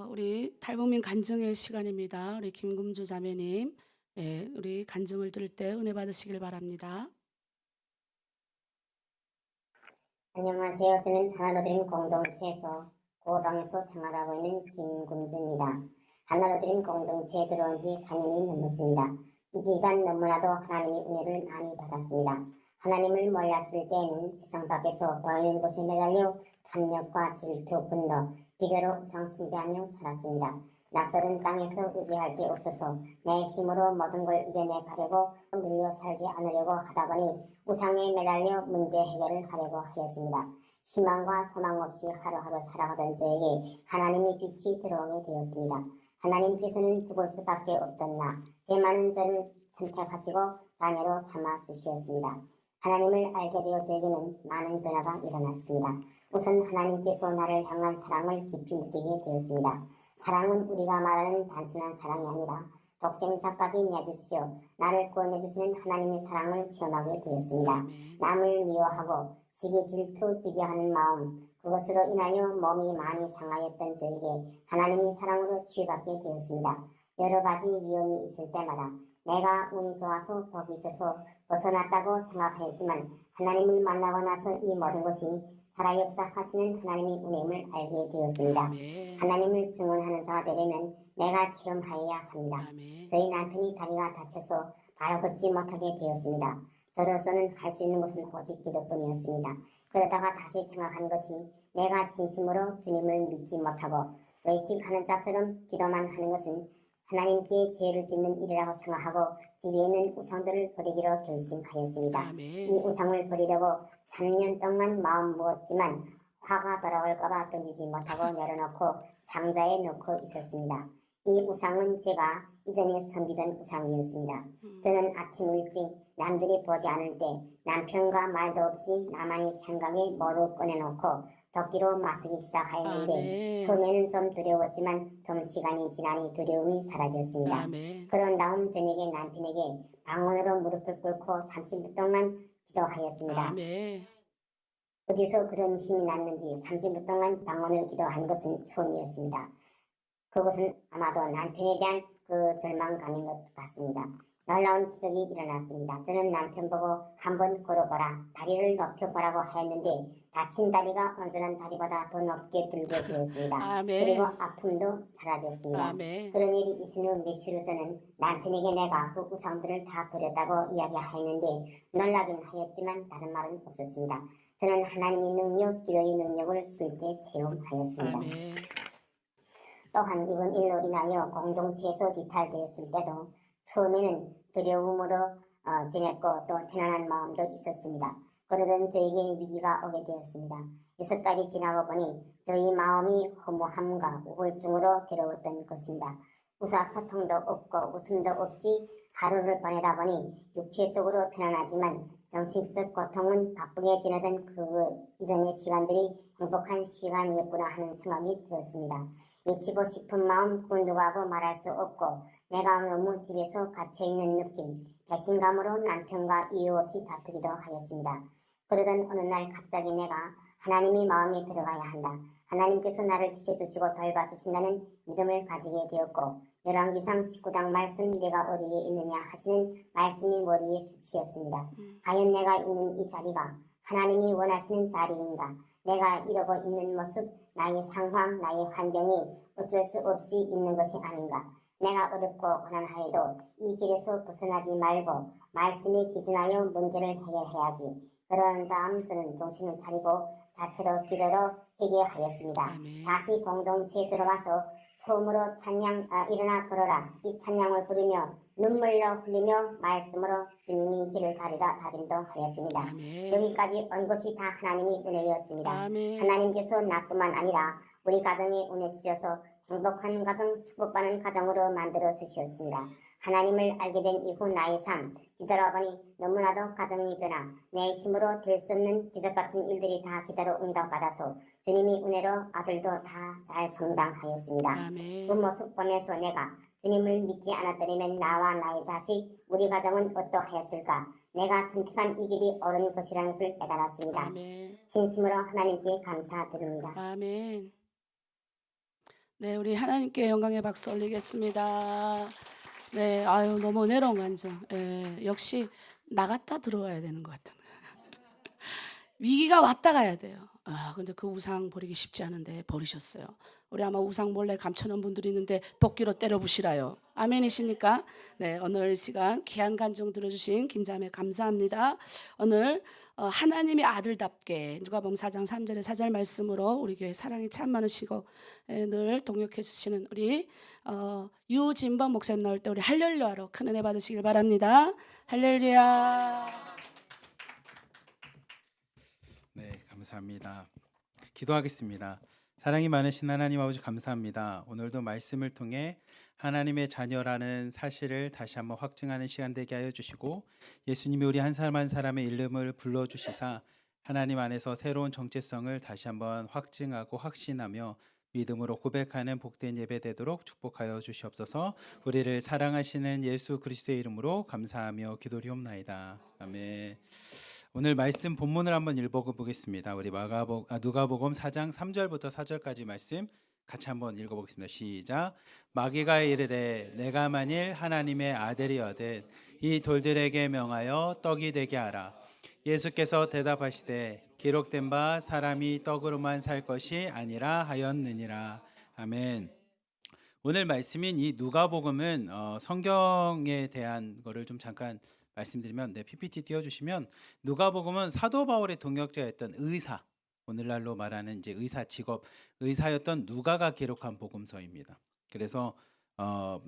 우리 탈북민 간증의 시간입니다. 우리 김금주 자매님, 우리 간증을 들을 때 은혜 받으시길 바랍니다. 안녕하세요. 저는 하나로드림 공동체에서 고방에서 생활하고 있는 김금주입니다. 하나로드림 공동체에 들어온 지 4년이 넘었습니다. 이 기간 너무나도 하나님의 은혜를 많이 받았습니다. 하나님을 몰랐을 때에는 세상 밖에서 보이는 곳에 매달려 탐욕과 질투, 분노, 비교로 우상 숭배하며 살았습니다. 낯설은 땅에서 의지할 게 없어서 내 힘으로 모든 걸 이겨내 가려고 눌려 살지 않으려고 하다 보니 우상에 매달려 문제 해결을 하려고 하였습니다. 희망과 소망 없이 하루하루 살아가던 저에게 하나님의 빛이 들어오게 되었습니다. 하나님께서는 죽을 수밖에 없던 제 많은 죄를 선택하시고 자녀로 삼아 주시었습니다. 하나님을 알게 되어 저에게는 많은 변화가 일어났습니다. 우선 하나님께서 나를 향한 사랑을 깊이 느끼게 되었습니다. 사랑은 우리가 말하는 단순한 사랑이 아니라 독생자까지 내주시어 나를 구원해주시는 하나님의 사랑을 체험하게 되었습니다. 아멘. 남을 미워하고 시기, 질투, 비교하는 마음, 그것으로 인하여 몸이 많이 상하였던 저에게 하나님의 사랑으로 치유받게 되었습니다. 여러 가지 위험이 있을 때마다 내가 운이 좋아서 복이 있어서 벗어났다고 생각하였지만 하나님을 만나고 나서 이 모든 것이 살아 역사하시는 하나님의 은혜임을 알게 되었습니다. 아멘. 하나님을 증언하는 자가 되려면 내가 체험하여야 합니다. 아멘. 저희 남편이 다리가 다쳐서 바로 걷지 못하게 되었습니다. 저로서는 할 수 있는 것은 오직 기도뿐이었습니다. 그러다가 다시 생각한 것이 내가 진심으로 주님을 믿지 못하고 외식하는 자처럼 기도만 하는 것은 하나님께 죄를 짓는 일이라고 생각하고 집에 있는 우상들을 버리기로 결심하였습니다. 아멘. 이 우상을 버리려고 3년 동안 마음 먹었지만 화가 돌아올까봐 던지지 못하고 내려놓고 상자에 넣고 있었습니다. 이 우상은 제가 이전에 섬기던 우상이었습니다. 저는 아침 일찍 남들이 보지 않을 때 남편과 말도 없이 나만의 생각을 모두 꺼내놓고 도끼로 맞서기 시작하였는데 아멘. 처음에는 좀 두려웠지만 좀 시간이 지나니 두려움이 사라졌습니다. 아멘. 그런 다음 저녁에 남편에게 방언으로 무릎을 꿇고 30분 동안 기도하였습니다. 아멘. 어디서 그런 힘이 났는지 30분 동안 방언을 기도한 것은 처음이었습니다. 그것은 아마도 남편에 대한 그 절망감인 것 같습니다. 놀라운 기적이 일어났습니다. 저는 남편 보고 한번 걸어보라, 다리를 높여보라고 하였는데 다친 다리가 온전한 다리보다 더 높게 들게 되었습니다. 아멘. 그리고 아픔도 사라졌습니다. 아멘. 그런 일이 있은 후 며칠 후 저는 남편에게 내가 그 우상들을 다 버렸다고 이야기하였는데 놀라긴 하였지만 다른 말은 없었습니다. 저는 하나님의 능력, 기도의 능력을 쉽게 체험하였습니다. 아멘. 또한 이번 일로 인하여 공동체에서 이탈되었을 때도 처음에는 두려움으로 지냈고 또 편안한 마음도 있었습니다. 그러던 저에게 위기가 오게 되었습니다. 6달이 지나고 보니 저희 마음이 허무함과 우울증으로 괴로웠던 것입니다. 의사소통도 없고 웃음도 없이 하루를 보내다 보니 육체적으로 편안하지만 정신적 고통은 바쁘게 지내던 그 이전의 시간들이 행복한 시간이었구나 하는 생각이 들었습니다. 미치고 싶은 마음 그 누구하고 말할 수 없고 내가 너무 집에서 갇혀있는 느낌, 배신감으로 남편과 이유 없이 다투기도 하였습니다. 그러던 어느 날 갑자기 내가 하나님이 마음에 들어가야 한다. 하나님께서 나를 지켜주시고 돌봐주신다는 믿음을 가지게 되었고 열왕기상 19장 말씀 내가 어디에 있느냐 하시는 말씀이 머리에 스치였습니다. 과연 내가 있는 이 자리가 하나님이 원하시는 자리인가? 내가 이러고 있는 모습, 나의 상황, 나의 환경이 어쩔 수 없이 있는 것이 아닌가? 내가 어렵고 고난하여도 이 길에서 벗어나지 말고 말씀에 기준하여 문제를 해결해야지. 그런 다음 저는 정신을 차리고 자체로 기도로 회개하였습니다. 아멘. 다시 공동체에 들어와서 처음으로 찬양 일어나 걸어라 이 찬양을 부르며 눈물로 흘리며 말씀으로 주님이 길을 가리라 다짐도 하였습니다. 아멘. 여기까지 온 것이 다 하나님의 은혜였습니다. 아멘. 하나님께서 나뿐만 아니라 우리 가정에 은혜 주셔서 행복한 가정, 축복받는 가정으로 만들어 주셨습니다. 하나님을 알게 된 이후 나의 삶 뒤돌아보니 너무나도 가정이 변화 내 힘으로 될 수 없는 기적 같은 일들이 다 기다려 응답받아서 주님이 은혜로 아들도 다 잘 성장하였습니다. 아멘. 그 모습 보면서 내가 주님을 믿지 않았더라면 나와 나의 자식, 우리 가정은 어떠하였을까? 내가 선택한 이 길이 옳은 것이라는 것을 깨달았습니다. 아멘. 진심으로 하나님께 감사드립니다. 아멘. 네, 우리 하나님께 영광의 박수 올리겠습니다. 네, 아유 너무 은혜로운 간증. 예, 역시 나갔다 들어와야 되는 것 같은. 위기가 왔다 가야 돼요. 아, 근데 그 우상 버리기 쉽지 않은데 버리셨어요. 우리 아마 우상 몰래 감춰놓은 분들이 있는데 도끼로 때려 부시라요. 아멘이십니까? 네, 오늘 시간 귀한 간증 들어주신 김자매 감사합니다. 오늘 하나님의 아들답게 누가복음 4장 3절의 사절 말씀으로 우리 교회 사랑이 참 많으시고 늘 동역해 주시는 우리 유진범 목사님 나올 때 우리 할렐루야로 큰 은혜 받으시길 바랍니다. 할렐루야. 네, 감사합니다. 기도하겠습니다. 사랑이 많으신 하나님 아버지 감사합니다. 오늘도 말씀을 통해 하나님의 자녀라는 사실을 다시 한번 확증하는 시간 되게 하여 주시고 예수님이 우리 한 사람 한 사람의 이름을 불러주시사 하나님 안에서 새로운 정체성을 다시 한번 확증하고 확신하며 믿음으로 고백하는 복된 예배 되도록 축복하여 주시옵소서. 우리를 사랑하시는 예수 그리스도의 이름으로 감사하며 기도리옵나이다. 아멘. 오늘 말씀 본문을 한번 읽어보겠습니다. 우리 누가복음 4장 3절부터 4절까지 말씀 같이 한번 읽어보겠습니다. 시작. 마귀가 이르되 내가 만일 하나님의 아들이어든 이 돌들에게 명하여 떡이 되게 하라. 예수께서 대답하시되 기록된 바 사람이 떡으로만 살 것이 아니라 하였느니라. 아멘. 오늘 말씀인 이 누가복음은 성경에 대한 거를 좀 잠깐 말씀드리면 PPT 띄워주시면 누가복음은 사도 바울의 동역자였던 의사, 오늘날로 말하는 이제 의사 직업 의사였던 누가가 기록한 복음서입니다. 그래서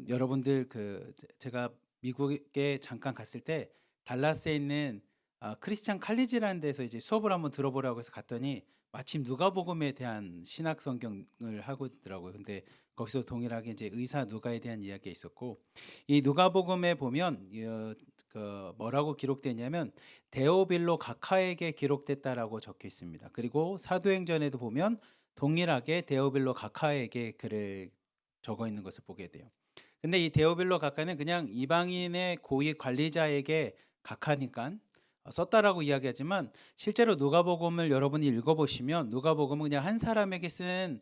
여러분들 제가 미국에 잠깐 갔을 때 달라스에 있는 크리스찬 칼리지라는 데서 이제 수업을 한번 들어보라고 해서 갔더니 마침 누가복음에 대한 신학 성경을 하고 있더라고요. 근데 거기서 동일하게 이제 의사 누가에 대한 이야기가 있었고 이 누가복음에 보면 뭐라고 기록되냐면 데오빌로 각하에게 기록됐다라고 적혀 있습니다. 그리고 사도행전에도 보면 동일하게 데오빌로 각하에게 글을 적어 있는 것을 보게 돼요. 근데 이 데오빌로 각하는 그냥 이방인의 고위 관리자에게 각하니까 썼다라고 이야기하지만 실제로 누가복음을 여러분이 읽어보시면 누가복음은 그냥 한 사람에게 쓴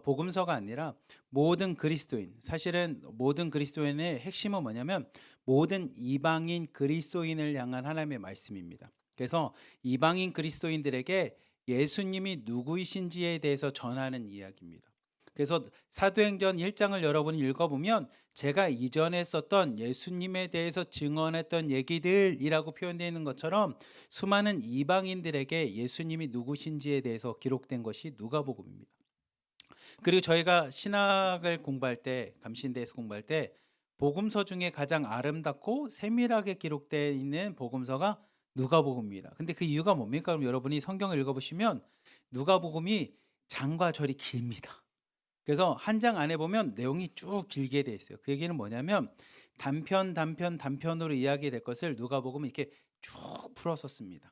복음서가 아니라 모든 그리스도인, 사실은 모든 그리스도인의 핵심은 뭐냐면 모든 이방인 그리스도인을 향한 하나님의 말씀입니다. 그래서 이방인 그리스도인들에게 예수님이 누구이신지에 대해서 전하는 이야기입니다. 그래서 사도행전 1장을 여러분이 읽어보면 제가 이전에 썼던 예수님에 대해서 증언했던 얘기들이라고 표현되어 있는 것처럼 수많은 이방인들에게 예수님이 누구신지에 대해서 기록된 것이 누가복음입니다. 그리고 저희가 신학을 공부할 때, 감신대에서 공부할 때 복음서 중에 가장 아름답고 세밀하게 기록되어 있는 복음서가 누가복음입니다. 근데 그 이유가 뭡니까? 그럼 여러분이 성경을 읽어보시면 누가복음이 장과 절이 길입니다. 그래서 한 장 안에 보면 내용이 쭉 길게 돼 있어요. 그 얘기는 뭐냐면 단편으로 이야기될 것을 누가복음은 이렇게 쭉 풀어서 씁니다.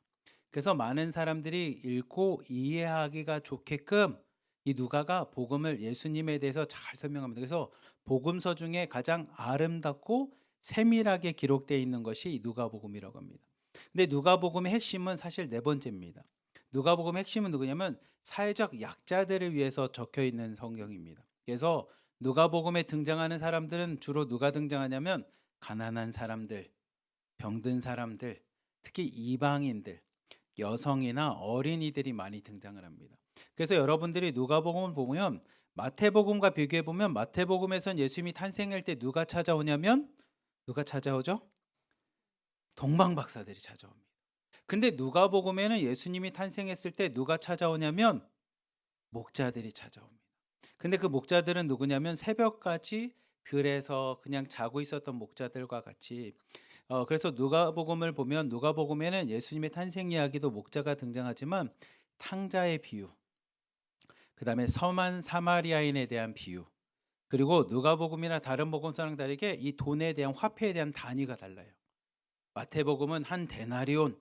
그래서 많은 사람들이 읽고 이해하기가 좋게끔 이 누가가 복음을 예수님에 대해서 잘 설명합니다. 그래서 복음서 중에 가장 아름답고 세밀하게 기록되어 있는 것이 이 누가복음이라고 합니다. 근데 누가복음의 핵심은 사실 네 번째입니다. 누가복음 핵심은 누구냐면 사회적 약자들을 위해서 적혀 있는 성경입니다. 그래서 누가복음에 등장하는 사람들은 주로 누가 등장하냐면 가난한 사람들, 병든 사람들, 특히 이방인들, 여성이나 어린이들이 많이 등장을 합니다. 그래서 여러분들이 누가복음을 보면 마태복음과 비교해 보면 마태복음에선 예수님이 탄생할 때 누가 찾아오냐면 누가 찾아오죠? 동방박사들이 찾아옵니다. 근데 누가복음에는 예수님이 탄생했을 때 누가 찾아오냐면 목자들이 찾아옵니다. 근데 그 목자들은 누구냐면 새벽까지 들에서 그냥 자고 있었던 목자들과 같이 그래서 누가복음을 보면 누가복음에는 예수님의 탄생 이야기도 목자가 등장하지만 탕자의 비유, 그다음에 섬한 사마리아인에 대한 비유, 그리고 누가복음이나 다른 복음서랑 다르게 이 돈에 대한 화폐에 대한 단위가 달라요. 마태복음은 한 데나리온,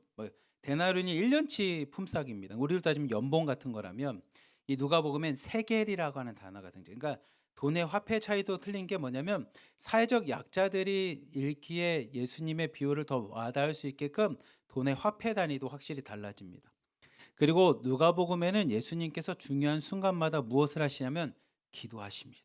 데나리온이 1년치 품삯입니다. 우리로 따지면 연봉 같은 거라면 이 누가복음엔 세겔이라고 하는 단어가 등장. 그러니까 돈의 화폐 차이도 틀린 게 뭐냐면 사회적 약자들이 읽기에 예수님의 비유를 더 와닿을 수 있게끔 돈의 화폐 단위도 확실히 달라집니다. 그리고 누가복음에는 예수님께서 중요한 순간마다 무엇을 하시냐면 기도하십니다.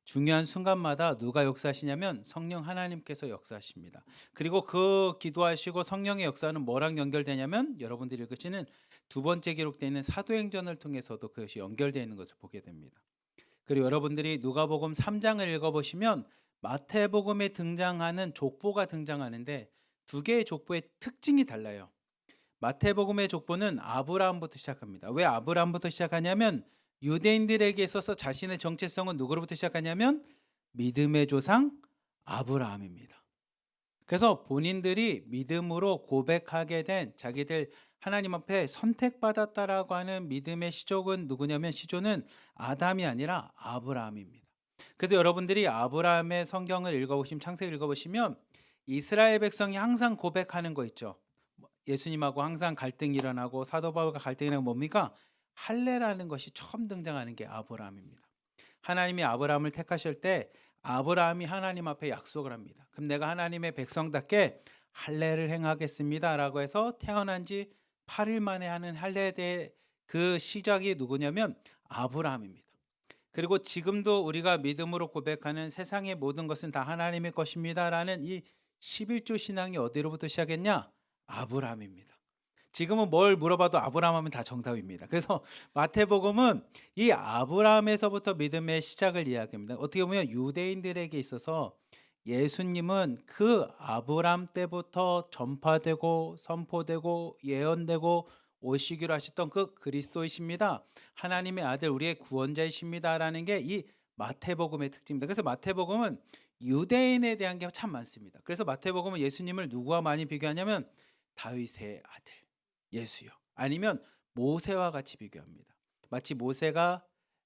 중요한 순간마다 누가 역사하시냐면 성령 하나님께서 역사하십니다. 그리고 그 기도하시고 성령의 역사는 뭐랑 연결되냐면 여러분들이 읽으시는 두 번째 기록되어 있는 사도행전을 통해서도 그것이 연결되어 있는 것을 보게 됩니다. 그리고 여러분들이 누가복음 3장을 읽어보시면 마태복음에 등장하는 족보가 등장하는데 두 개의 족보의 특징이 달라요. 마태복음의 족보는 아브라함부터 시작합니다. 왜 아브라함부터 시작하냐면 유대인들에게 있어서 자신의 정체성은 누구로부터 시작하냐면 믿음의 조상 아브라함입니다. 그래서 본인들이 믿음으로 고백하게 된 자기들 하나님 앞에 선택받았다라고 하는 믿음의 시족은 누구냐면 시조는 아담이 아니라 아브라함입니다. 그래서 여러분들이 아브라함의 성경을 읽어보시면 창세기 읽어보시면 이스라엘 백성이 항상 고백하는 거 있죠. 예수님하고 항상 갈등이 일어나고 사도 바울과 갈등이 일어나고 뭡니까? 할례라는 것이 처음 등장하는 게 아브라함입니다. 하나님이 아브라함을 택하실 때 아브라함이 하나님 앞에 약속을 합니다. 그럼 내가 하나님의 백성답게 할례를 행하겠습니다라고 해서 태어난 지 8일 만에 하는 할례에 대해 그 시작이 누구냐면 아브라함입니다. 그리고 지금도 우리가 믿음으로 고백하는 세상의 모든 것은 다 하나님의 것입니다라는 이 11조 신앙이 어디로부터 시작했냐? 아브라함입니다. 지금은 뭘 물어봐도 아브라함 하면 다 정답입니다. 그래서 마태복음은 이 아브라함에서부터 믿음의 시작을 이야기합니다. 어떻게 보면 유대인들에게 있어서 예수님은 그 아브라함 때부터 전파되고 선포되고 예언되고 오시기로 하셨던 그 그리스도이십니다. 하나님의 아들 우리의 구원자이십니다라는 게 이 마태복음의 특징입니다. 그래서 마태복음은 유대인에 대한 게 참 많습니다. 그래서 마태복음은 예수님을 누구와 많이 비교하냐면 다윗의 아들 예수요. 아니면 모세와 같이 비교합니다. 마치 모세가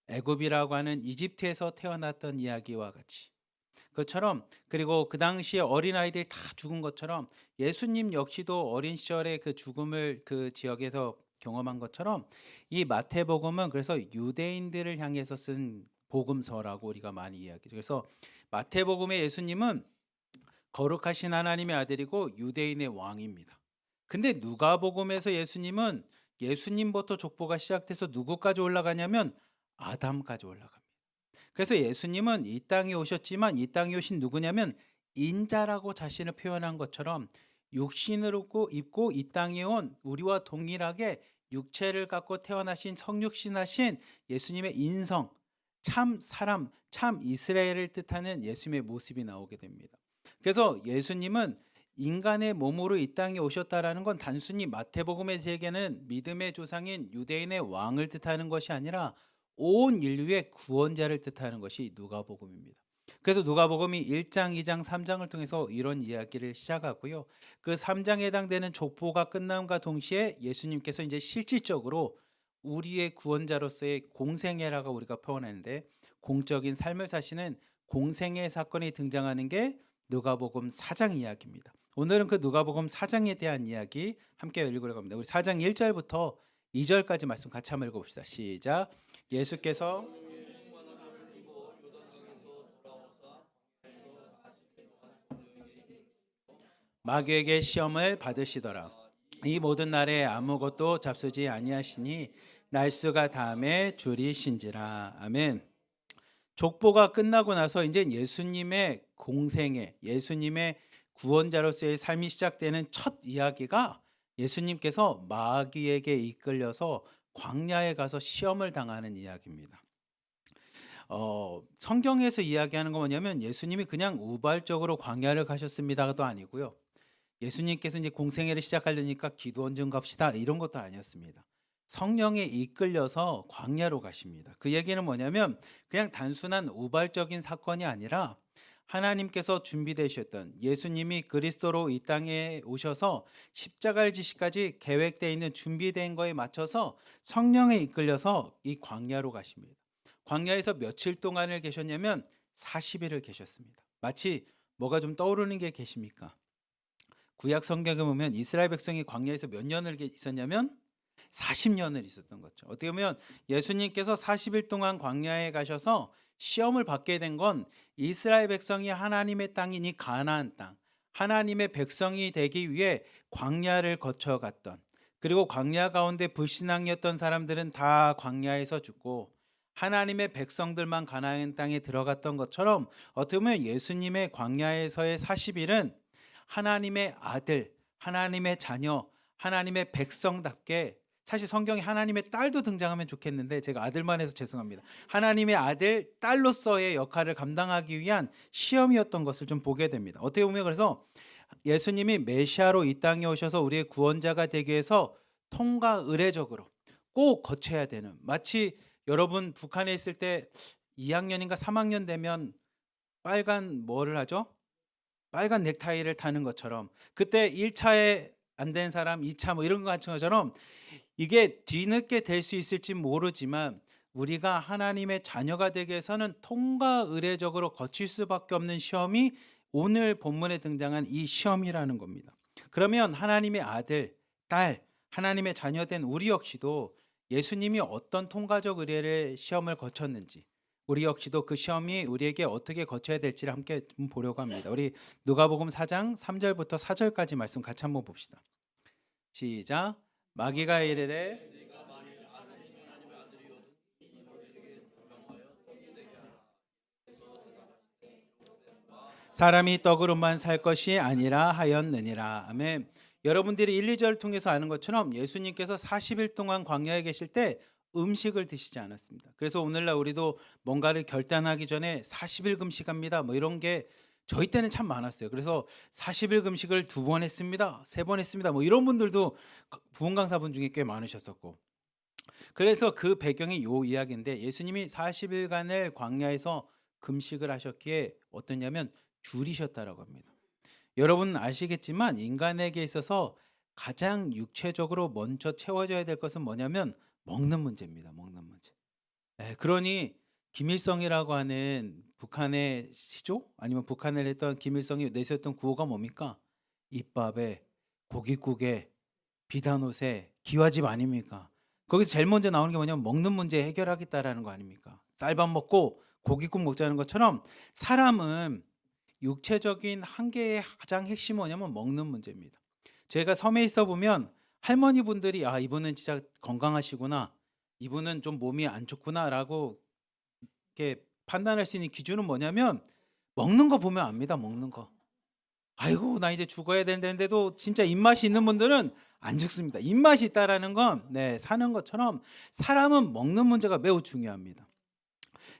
애굽이라고 하는 이집트에서 태어났던 이야기와 같이. 그것처럼 그리고 그 당시에 어린아이들이 다 죽은 것처럼 예수님 역시도 어린 시절에 그 죽음을 그 지역에서 경험한 것처럼 이 마태복음은 그래서 유대인들을 향해서 쓴 복음서라고 우리가 많이 이야기죠. 그래서 마태복음의 예수님은 거룩하신 하나님의 아들이고 유대인의 왕입니다. 근데 누가복음에서 예수님은 예수님부터 족보가 시작돼서 누구까지 올라가냐면 아담까지 올라갑니다. 그래서 예수님은 이 땅에 오셨지만 이 땅에 오신 누구냐면 인자라고 자신을 표현한 것처럼 육신을 입고 이 땅에 온 우리와 동일하게 육체를 갖고 태어나신 성육신하신 예수님의 인성, 참 사람, 참 이스라엘을 뜻하는 예수님의 모습이 나오게 됩니다. 그래서 예수님은 인간의 몸으로 이 땅에 오셨다라는 건 단순히 마태복음의 세계는 믿음의 조상인 유대인의 왕을 뜻하는 것이 아니라 온 인류의 구원자를 뜻하는 것이 누가복음입니다. 그래서 누가복음이 1장, 2장, 3장을 통해서 이런 이야기를 시작하고요. 그 3장에 해당되는 족보가 끝남과 동시에 예수님께서 이제 실질적으로 우리의 구원자로서의 공생애라고 우리가 표현하는데 공적인 삶을 사시는 공생애 사건이 등장하는 게 누가복음 4장 이야기입니다. 오늘은 그 누가복음 4장에 대한 이야기 함께 읽으려고 합니다. 우리 4장 1절부터 2절까지 말씀 같이 한번 읽어봅시다. 시작. 예수께서 마귀에게 시험을 받으시더라. 이 모든 날에 아무것도 잡수지 아니하시니 날수가 다음에 줄이신지라. 아멘. 족보가 끝나고 나서 이제 예수님의 공생애, 예수님의 구원자로서의 삶이 시작되는 첫 이야기가 예수님께서 마귀에게 이끌려서 광야에 가서 시험을 당하는 이야기입니다. 성경에서 이야기하는 건 뭐냐면 예수님이 그냥 우발적으로 광야를 가셨습니다도 아니고요. 예수님께서 이제 공생애를 시작하려니까 기도원 좀 갑시다 이런 것도 아니었습니다. 성령에 이끌려서 광야로 가십니다. 그 얘기는 뭐냐면 그냥 단순한 우발적인 사건이 아니라 하나님께서 준비되셨던 예수님이 그리스도로 이 땅에 오셔서 십자가를 지시까지 계획되어 있는 준비된 거에 맞춰서 성령에 이끌려서 이 광야로 가십니다. 광야에서 며칠 동안을 계셨냐면 40일을 계셨습니다. 마치 뭐가 좀 떠오르는 게 계십니까? 구약 성경에 보면 이스라엘 백성이 광야에서 몇 년을 있었냐면 40년을 있었던 거죠. 어떻게 보면 예수님께서 40일 동안 광야에 가셔서 시험을 받게 된 건 이스라엘 백성이 하나님의 땅인 이 가나안 땅, 하나님의 백성이 되기 위해 광야를 거쳐갔던, 그리고 광야 가운데 불신앙이었던 사람들은 다 광야에서 죽고 하나님의 백성들만 가나안 땅에 들어갔던 것처럼 어떻게 보면 예수님의 광야에서의 40일은 하나님의 아들, 하나님의 자녀, 하나님의 백성답게, 사실 성경에 하나님의 딸도 등장하면 좋겠는데 제가 아들만 해서 죄송합니다. 하나님의 아들, 딸로서의 역할을 감당하기 위한 시험이었던 것을 좀 보게 됩니다. 어떻게 보면 그래서 예수님이 메시아로 이 땅에 오셔서 우리의 구원자가 되기 위해서 통과 의례적으로 꼭 거쳐야 되는, 마치 여러분 북한에 있을 때 2학년인가 3학년 되면 빨간 뭐를 하죠? 빨간 넥타이를 타는 것처럼, 그때 1차에 안 된 사람 2차 뭐 이런 거 같은 것처럼 이게 뒤늦게 될 수 있을지 모르지만 우리가 하나님의 자녀가 되기 위해서는 통과 의례적으로 거칠 수밖에 없는 시험이 오늘 본문에 등장한 이 시험이라는 겁니다. 그러면 하나님의 아들, 딸, 하나님의 자녀된 우리 역시도 예수님이 어떤 통과적 의례를 시험을 거쳤는지, 우리 역시도 그 시험이 우리에게 어떻게 거쳐야 될지를 함께 좀 보려고 합니다. 우리 누가복음 4장 3절부터 4절까지 말씀 같이 한번 봅시다. 시작. 마귀가 이르되 사람이 떡으로만 살 것이 아니라 하였느니라. 아멘. 여러분들이 1, 2절 통해서 아는 것처럼 예수님께서 40일 동안 광야에 계실 때 음식을 드시지 않았습니다. 그래서 오늘날 우리도 뭔가를 결단하기 전에 40일 금식합니다. 뭐 이런 게 저희 때는 참 많았어요. 그래서 40일 금식을 2번 했습니다. 3번 했습니다. 뭐 이런 분들도 부흥 강사분 중에 꽤 많으셨었고. 그래서 그 배경이 요 이야기인데 예수님이 40일간을 광야에서 금식을 하셨기에 어떠냐면 줄이셨다라고 합니다. 여러분 아시겠지만 인간에게 있어서 가장 육체적으로 먼저 채워져야 될 것은 뭐냐면 먹는 문제입니다. 먹는 문제. 그러니 김일성이라고 하는 북한의 시조 아니면 북한을 했던 김일성이 내세웠던 구호가 뭡니까? 입밥에 고깃국에 비단옷에 기와집 아닙니까? 거기서 제일 먼저 나오는 게 뭐냐면 먹는 문제 해결하겠다라는 거 아닙니까? 쌀밥 먹고 고깃국 먹자는 것처럼 사람은 육체적인 한계의 가장 핵심은 뭐냐면 먹는 문제입니다. 제가 섬에 있어 보면 할머니 분들이 아 이분은 진짜 건강하시구나, 이분은 좀 몸이 안 좋구나라고 이렇게 판단할 수 있는 기준은 뭐냐면 먹는 거 보면 압니다. 먹는 거. 아이고 나 이제 죽어야 되는데도 진짜 입맛이 있는 분들은 안 죽습니다. 입맛이 있다라는 건 사는 것처럼 사람은 먹는 문제가 매우 중요합니다.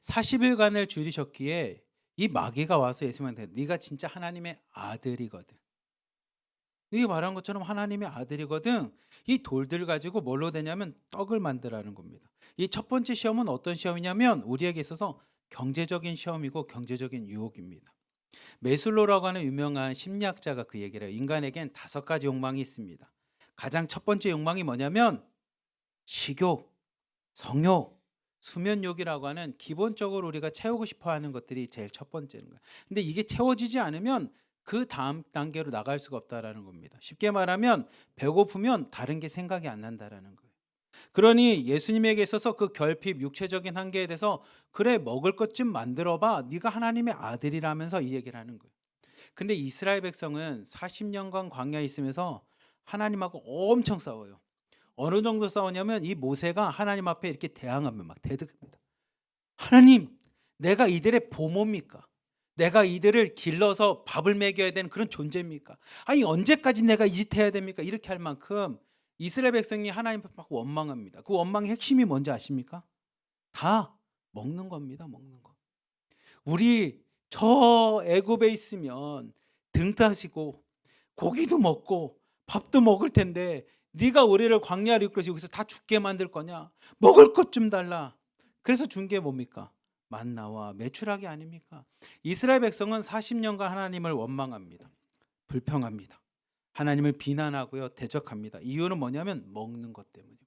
40일간을 줄이셨기에 이 마귀가 와서 예수님한테 네가 진짜 하나님의 아들이거든, 이게 말한 것처럼 하나님의 아들이거든, 이 돌들 가지고 뭘로 되냐면 떡을 만들라는 겁니다. 이 첫 번째 시험은 어떤 시험이냐면 우리에게 있어서 경제적인 시험이고 경제적인 유혹입니다. 메슬로라고 하는 유명한 심리학자가 그 얘기를 해요. 인간에겐 5가지 욕망이 있습니다. 가장 첫 번째 욕망이 뭐냐면 식욕, 성욕, 수면욕이라고 하는 기본적으로 우리가 채우고 싶어 하는 것들이 제일 첫 번째인 거예요. 근데 이게 채워지지 않으면 그 다음 단계로 나갈 수가 없다라는 겁니다. 쉽게 말하면 배고프면 다른 게 생각이 안 난다라는 거예요. 그러니 예수님에게 있어서 그 결핍, 육체적인 한계에 대해서 그래 먹을 것 좀 만들어봐, 네가 하나님의 아들이라면서 이 얘기를 하는 거예요. 근데 이스라엘 백성은 40년간 광야에 있으면서 하나님하고 엄청 싸워요. 어느 정도 싸우냐면 이 모세가 하나님 앞에 이렇게 대항하면 막 대득합니다. 하나님, 내가 이들의 보모입니까? 내가 이들을 길러서 밥을 먹여야 되는 그런 존재입니까? 아니 언제까지 내가 이 짓 해야 됩니까? 이렇게 할 만큼 이스라엘 백성이 하나님 앞에 막 원망합니다. 그 원망의 핵심이 뭔지 아십니까? 다 먹는 겁니다. 먹는 거. 우리 저 애굽에 있으면 등 따시고 고기도 먹고 밥도 먹을 텐데 네가 우리를 광야로 이끌어서 여기서 다 죽게 만들 거냐? 먹을 것 좀 달라. 그래서 준 게 뭡니까? 만나와 메추라기 아닙니까? 이스라엘 백성은 40년간 하나님을 원망합니다. 불평합니다. 하나님을 비난하고요, 대적합니다. 이유는 뭐냐면 먹는 것 때문입니다.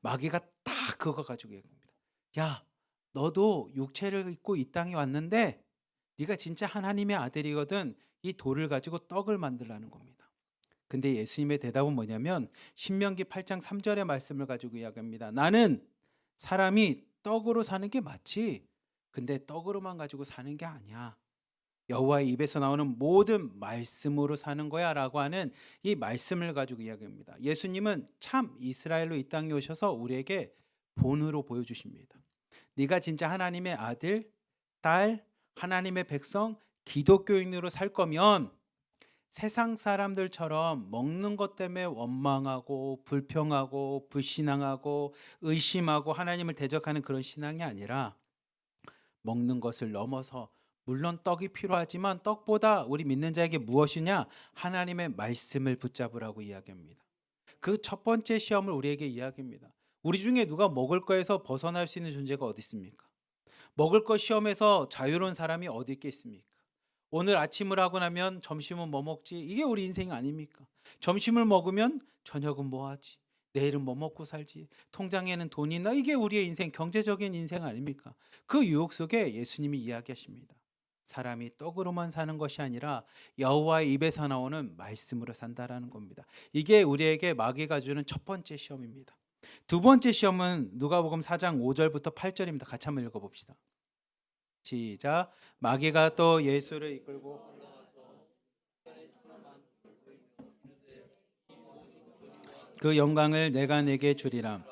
마귀가 딱 그거 가지고 얘기합니다. 야, 너도 육체를 입고 이 땅에 왔는데 네가 진짜 하나님의 아들이거든. 이 돌을 가지고 떡을 만들라는 겁니다. 근데 예수님의 대답은 뭐냐면 신명기 8장 3절의 말씀을 가지고 이야기합니다. 나는 사람이 떡으로 사는 게 맞지. 근데 떡으로만 가지고 사는 게 아니야. 여호와의 입에서 나오는 모든 말씀으로 사는 거야 라고 하는 이 말씀을 가지고 이야기합니다. 예수님은 참 이스라엘로 이 땅에 오셔서 우리에게 본으로 보여주십니다. 네가 진짜 하나님의 아들, 딸, 하나님의 백성, 기독교인으로 살 거면 세상 사람들처럼 먹는 것 때문에 원망하고 불평하고 불신앙하고 의심하고 하나님을 대적하는 그런 신앙이 아니라 먹는 것을 넘어서 물론 떡이 필요하지만 떡보다 우리 믿는 자에게 무엇이냐? 하나님의 말씀을 붙잡으라고 이야기합니다. 그 첫 번째 시험을 우리에게 이야기합니다. 우리 중에 누가 먹을 거에서 벗어날 수 있는 존재가 어디 있습니까? 먹을 것 시험에서 자유로운 사람이 어디 있겠습니까? 오늘 아침을 하고 나면 점심은 뭐 먹지? 이게 우리 인생 아닙니까? 점심을 먹으면 저녁은 뭐 하지? 내일은 뭐 먹고 살지? 통장에는 돈이 있나? 이게 우리의 인생, 경제적인 인생 아닙니까? 그 유혹 속에 예수님이 이야기하십니다. 사람이 떡으로만 사는 것이 아니라 여호와의 입에서 나오는 말씀으로 산다라는 겁니다. 이게 우리에게 마귀가 주는 첫 번째 시험입니다. 두 번째 시험은 누가복음 4장 5절부터 8절입니다. 같이 한번 읽어봅시다. 시작. 마귀가 또 예수를 이끌고 그 영광을 내가 내게 주리라.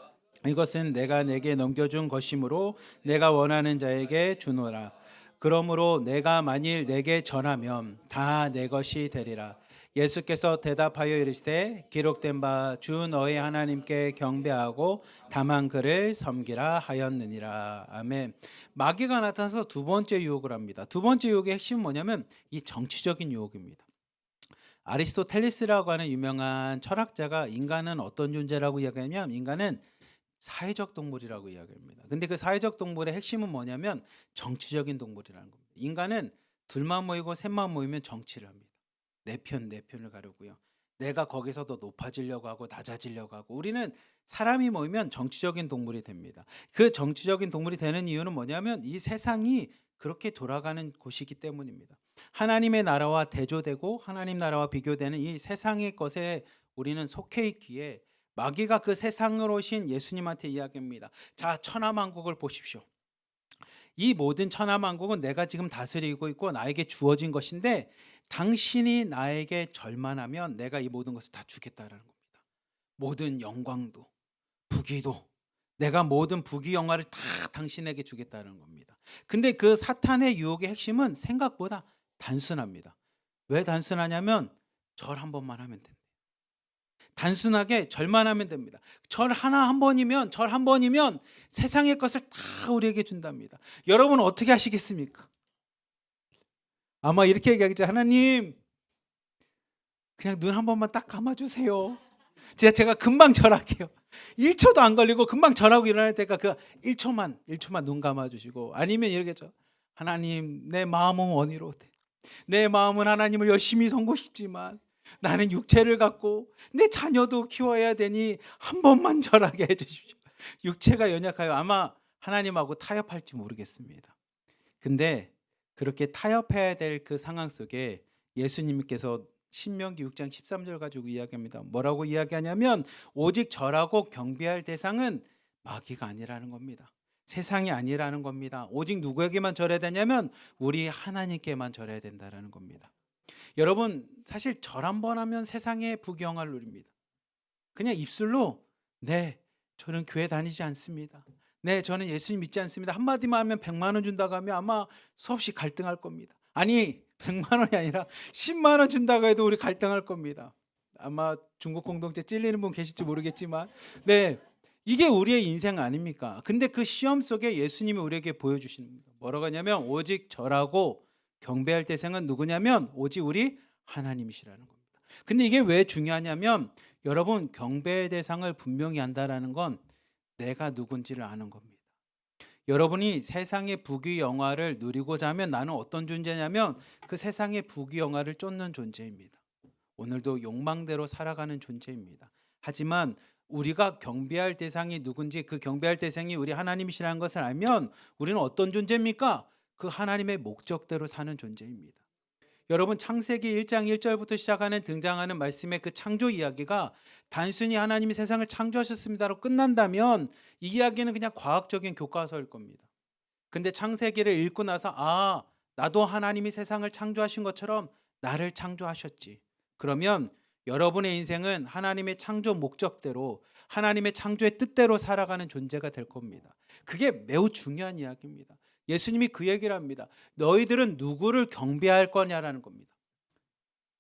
이것은 내가 내게 넘겨준 것이므로 내가 원하는 자에게 주노라. 그러므로 내가 만일 내게 전하면 다 내 것이 되리라. 예수께서 대답하여 이르시되 기록된 바 주 너의 하나님께 경배하고 다만 그를 섬기라 하였느니라. 아멘. 마귀가 나타나서 두 번째 유혹을 합니다. 두 번째 유혹의 핵심은 뭐냐면 이 정치적인 유혹입니다. 아리스토텔레스라고 하는 유명한 철학자가 인간은 어떤 존재라고 이야기하냐면 인간은 사회적 동물이라고 이야기합니다. 근데 그 사회적 동물의 핵심은 뭐냐면 정치적인 동물이라는 겁니다. 인간은 둘만 모이고 셋만 모이면 정치를 합니다. 내 편을 가르고요. 내가 거기서 더 높아지려고 하고 낮아지려고 하고 우리는 사람이 모이면 정치적인 동물이 됩니다. 그 정치적인 동물이 되는 이유는 뭐냐면 이 세상이 그렇게 돌아가는 곳이기 때문입니다. 하나님의 나라와 대조되고 하나님 나라와 비교되는 이 세상의 것에 우리는 속해 있기에 마귀가 그 세상으로 오신 예수님한테 이야기합니다. 자, 천하만국을 보십시오. 이 모든 천하만국은 내가 지금 다스리고 있고 나에게 주어진 것인데 당신이 나에게 절만하면 내가 이 모든 것을 다 주겠다라는 겁니다. 모든 영광도 부귀도 내가 모든 부귀 영화를 다 당신에게 주겠다는 겁니다. 근데 그 사탄의 유혹의 핵심은 생각보다 단순합니다. 왜 단순하냐면 절 한 번만 하면 된대요. 단순하게 절만 하면 됩니다. 절 한 번이면 세상의 것을 다 우리에게 준답니다. 여러분 어떻게 하시겠습니까? 아마 이렇게 얘기하겠죠. 하나님 그냥 눈 한 번만 딱 감아주세요. 제가 금방 절할게요. 1초도 안 걸리고 금방 절하고 일어날 때가 그 1초만 눈 감아주시고 아니면 이러겠죠. 하나님 내 마음은 원이로되 내 마음은 하나님을 열심히 섬기고 싶지만 나는 육체를 갖고 내 자녀도 키워야 되니 한 번만 절하게 해주십시오. 육체가 연약하여 아마 하나님하고 타협할지 모르겠습니다. 근데 그렇게 타협해야 될 그 상황 속에 예수님께서 신명기 6장 13절 가지고 이야기합니다. 뭐라고 이야기하냐면 오직 절하고 경배할 대상은 마귀가 아니라는 겁니다. 세상이 아니라는 겁니다. 오직 누구에게만 절해야 되냐면 우리 하나님께만 절해야 된다는 겁니다. 여러분 사실 절 한 번 하면 세상의 부귀영화를 누립니다. 그냥 입술로 네, 저는 교회 다니지 않습니다. 네, 저는 예수님 믿지 않습니다. 한마디만 하면 100만 원 준다고 하면 아마 수없이 갈등할 겁니다. 아니 100만 원이 아니라 10만 원 준다고 해도 우리 갈등할 겁니다. 아마 중국 공동체 찔리는 분 계실지 모르겠지만 네, 이게 우리의 인생 아닙니까? 근데 그 시험 속에 예수님이 우리에게 보여주시는 겁니다. 뭐라고 하냐면 오직 절하고 경배할 대상은 누구냐면 오직 우리 하나님이시라는 겁니다. 근데 이게 왜 중요하냐면 여러분 경배의 대상을 분명히 한다라는 건 내가 누군지를 아는 겁니다. 여러분이 세상의 부귀영화를 누리고자 하면 나는 어떤 존재냐면 그 세상의 부귀영화를 쫓는 존재입니다. 오늘도 욕망대로 살아가는 존재입니다. 하지만 우리가 경배할 대상이 누군지 그 경배할 대상이 우리 하나님이시라는 것을 알면 우리는 어떤 존재입니까? 그 하나님의 목적대로 사는 존재입니다. 여러분 창세기 1장 1절부터 시작하는 등장하는 말씀의 그 창조 이야기가 단순히 하나님이 세상을 창조하셨습니다로 끝난다면 이 이야기는 그냥 과학적인 교과서일 겁니다. 근데 창세기를 읽고 나서 나도 하나님이 세상을 창조하신 것처럼 나를 창조하셨지. 그러면 여러분의 인생은 하나님의 창조 목적대로 하나님의 창조의 뜻대로 살아가는 존재가 될 겁니다. 그게 매우 중요한 이야기입니다. 예수님이 그 얘기를 합니다. 너희들은 누구를 경배할 거냐라는 겁니다.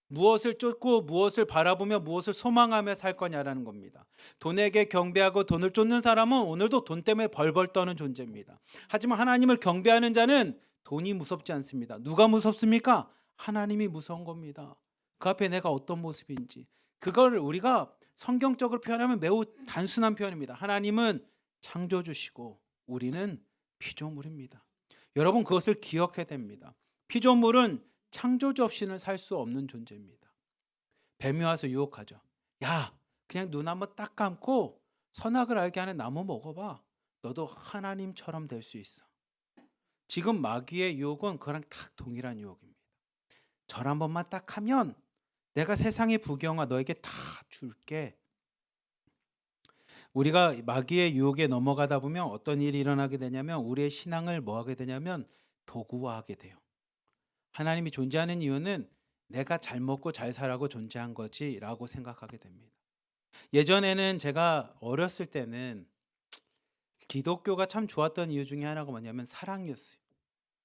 무엇을 쫓고 무엇을 바라보며 무엇을 소망하며 살 거냐라는 겁니다. 돈에게 경배하고 돈을 쫓는 사람은 오늘도 돈 때문에 벌벌 떠는 존재입니다. 하지만 하나님을 경배하는 자는 돈이 무섭지 않습니다. 누가 무섭습니까? 하나님이 무서운 겁니다. 그 앞에 내가 어떤 모습인지 그걸 우리가 성경적으로 표현하면 매우 단순한 표현입니다. 하나님은 창조주시고 우리는 피조물입니다. 여러분 그것을 기억해야 됩니다. 피조물은 창조주 없이는 살 수 없는 존재입니다. 뱀이 와서 유혹하죠. 야, 그냥 눈 한번 딱 감고 선악을 알게 하는 나무 먹어봐. 너도 하나님처럼 될 수 있어. 지금 마귀의 유혹은 그랑 딱 동일한 유혹입니다. 절 한 번만 딱 하면 내가 세상의 부귀영화 너에게 다 줄게. 우리가 마귀의 유혹에 넘어가다 보면 어떤 일이 일어나게 되냐면 우리의 신앙을 뭐 하게 되냐면 도구화하게 돼요. 하나님이 존재하는 이유는 내가 잘 먹고 잘 살라고 존재한 거지라고 생각하게 됩니다. 예전에는 제가 어렸을 때는 기독교가 참 좋았던 이유 중에 하나가 뭐냐면 사랑이었어요.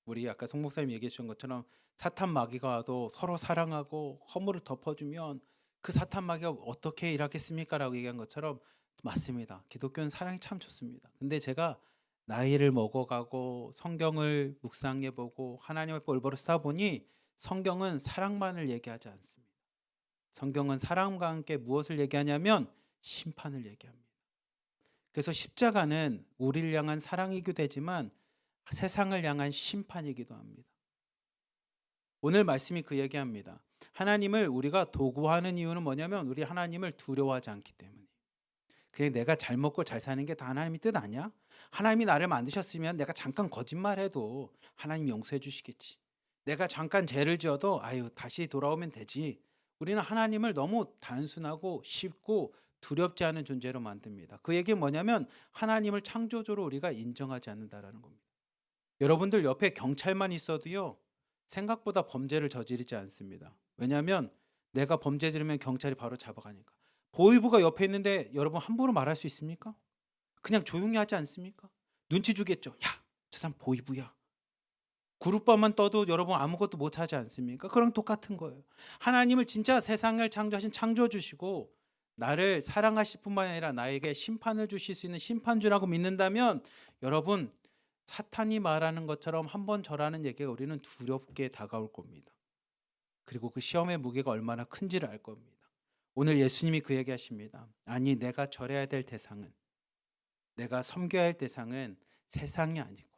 우리 아까 송 목사님 얘기해 주신 것처럼 사탄 마귀가 와도 서로 사랑하고 허물을 덮어주면 그 사탄 마귀가 어떻게 일하겠습니까? 라고 얘기한 것처럼 맞습니다. 기독교는 사랑이 참 좋습니다. 근데 제가 나이를 먹어가고 성경을 묵상해보고 하나님 앞에 올바로 싸보니 성경은 사랑만을 얘기하지 않습니다. 성경은 사랑과 함께 무엇을 얘기하냐면 심판을 얘기합니다. 그래서 십자가는 우리를 향한 사랑이기도 되지만 세상을 향한 심판이기도 합니다. 오늘 말씀이 그 얘기합니다. 하나님을 우리가 도구화하는 이유는 뭐냐면 우리 하나님을 두려워하지 않기 때문에. 그냥 내가 잘 먹고 잘 사는 게 다 하나님의 뜻 아니야? 하나님이 나를 만드셨으면 내가 잠깐 거짓말해도 하나님 용서해 주시겠지. 내가 잠깐 죄를 지어도 다시 돌아오면 되지. 우리는 하나님을 너무 단순하고 쉽고 두렵지 않은 존재로 만듭니다. 그 얘기는 뭐냐면 하나님을 창조주로 우리가 인정하지 않는다라는 겁니다. 여러분들 옆에 경찰만 있어도요 생각보다 범죄를 저지르지 않습니다. 왜냐하면 내가 범죄 지르면 경찰이 바로 잡아가니까. 보위부가 옆에 있는데 여러분 함부로 말할 수 있습니까? 그냥 조용히 하지 않습니까? 눈치 주겠죠. 야, 저 사람 보위부야. 그룹밥만 떠도 여러분 아무것도 못하지 않습니까? 그랑 똑같은 거예요. 하나님을 진짜 세상을 창조하신 창조주시고 나를 사랑하실 뿐만 아니라 나에게 심판을 주실 수 있는 심판주라고 믿는다면 여러분 사탄이 말하는 것처럼 한 번 절하는 얘기가 우리는 두렵게 다가올 겁니다. 그리고 그 시험의 무게가 얼마나 큰지를 알 겁니다. 오늘 예수님이 그 얘기하십니다. 아니 내가 절해야 될 대상은 내가 섬겨야 할 대상은 세상이 아니고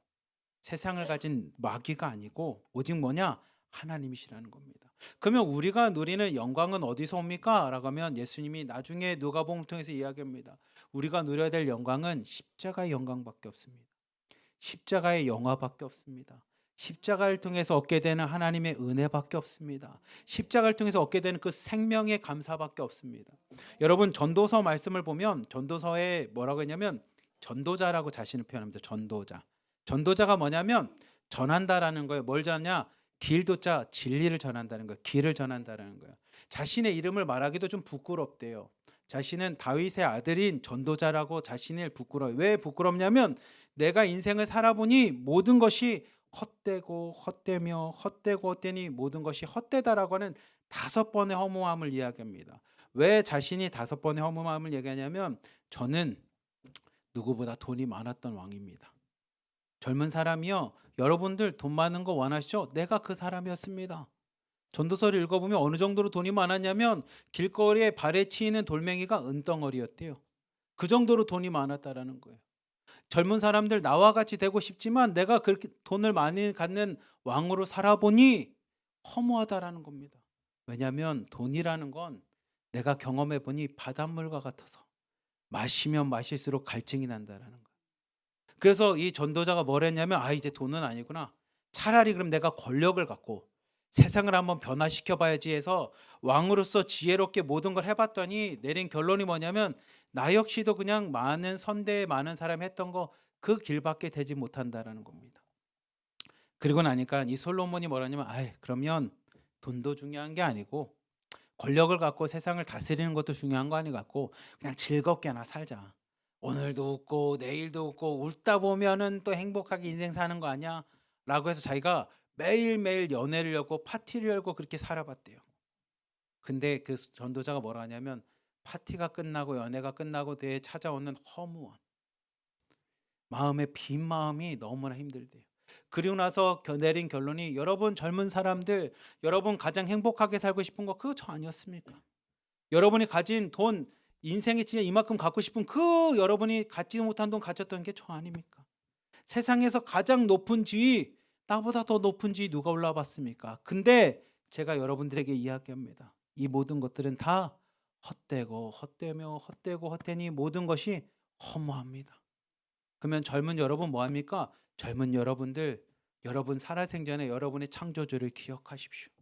세상을 가진 마귀가 아니고 오직 뭐냐? 하나님이시라는 겁니다. 그러면 우리가 누리는 영광은 어디서 옵니까? 라고 하면 예수님이 나중에 누가복음을 통해서 이야기합니다. 우리가 누려야 될 영광은 십자가의 영광밖에 없습니다. 십자가의 영화밖에 없습니다. 십자가를 통해서 얻게 되는 하나님의 은혜밖에 없습니다. 십자가를 통해서 얻게 되는 그 생명의 감사밖에 없습니다. 여러분 전도서 말씀을 보면 전도서에 뭐라고 했냐면 전도자라고 자신을 표현합니다. 전도자. 전도자가 뭐냐면 전한다라는 거예요. 뭘 전하냐? 길도자 진리를 전한다는 거예요. 길을 전한다는 거예요. 자신의 이름을 말하기도 좀 부끄럽대요. 자신은 다윗의 아들인 전도자라고 자신을 부끄러워요. 왜 부끄럽냐면 내가 인생을 살아보니 모든 것이 헛되고 헛되며 헛되고 헛되니 모든 것이 헛되다라고 하는 5번의 허무함을 이야기합니다. 왜 자신이 5번의 허무함을 얘기하냐면 저는 누구보다 돈이 많았던 왕입니다. 젊은 사람이요. 여러분들 돈 많은 거 원하시죠? 내가 그 사람이었습니다. 전도서를 읽어보면 어느 정도로 돈이 많았냐면 길거리에 발에 치이는 돌멩이가 은덩어리였대요. 그 정도로 돈이 많았다라는 거예요. 젊은 사람들 나와 같이 되고 싶지만 내가 그렇게 돈을 많이 갖는 왕으로 살아보니 허무하다라는 겁니다. 왜냐하면 돈이라는 건 내가 경험해보니 바닷물과 같아서 마시면 마실수록 갈증이 난다라는 거예요. 그래서 이 전도자가 뭘 했냐면 이제 돈은 아니구나. 차라리 그럼 내가 권력을 갖고 세상을 한번 변화시켜 봐야지 해서 왕으로서 지혜롭게 모든 걸 해봤더니 내린 결론이 뭐냐면 나 역시도 그냥 많은 선대에 많은 사람이 했던 거 그 길밖에 되지 못한다라는 겁니다. 그리고 나니까 이 솔로몬이 뭐라냐면 그러면 돈도 중요한 게 아니고 권력을 갖고 세상을 다스리는 것도 중요한 거 아니 같고 그냥 즐겁게나 살자. 오늘도 웃고 내일도 웃고 웃다 보면은 또 행복하게 인생 사는 거 아니야? 라고 해서 자기가 매일매일 연애를 열고 파티를 열고 그렇게 살아봤대요. 근데 그 전도자가 뭐라 하냐면 파티가 끝나고 연애가 끝나고 뒤에 찾아오는 허무함, 마음의 빈 마음이 너무나 힘들대요. 그리고 나서 내린 결론이 여러분 젊은 사람들 여러분 가장 행복하게 살고 싶은 거 그거 저 아니었습니까? 여러분이 가진 돈 인생에 진짜 이만큼 갖고 싶은 그 여러분이 갖지 못한 돈 가졌던 게 저 아닙니까? 세상에서 가장 높은 지위 나보다 더 높은 지위 누가 올라와 봤습니까? 근데 제가 여러분들에게 이야기합니다. 이 모든 것들은 다 헛되고 헛되며 헛되고 헛되니 모든 것이 허무합니다. 그러면 젊은 여러분 뭐합니까? 젊은 여러분들 여러분 살아생전에 여러분의 창조주를 기억하십시오.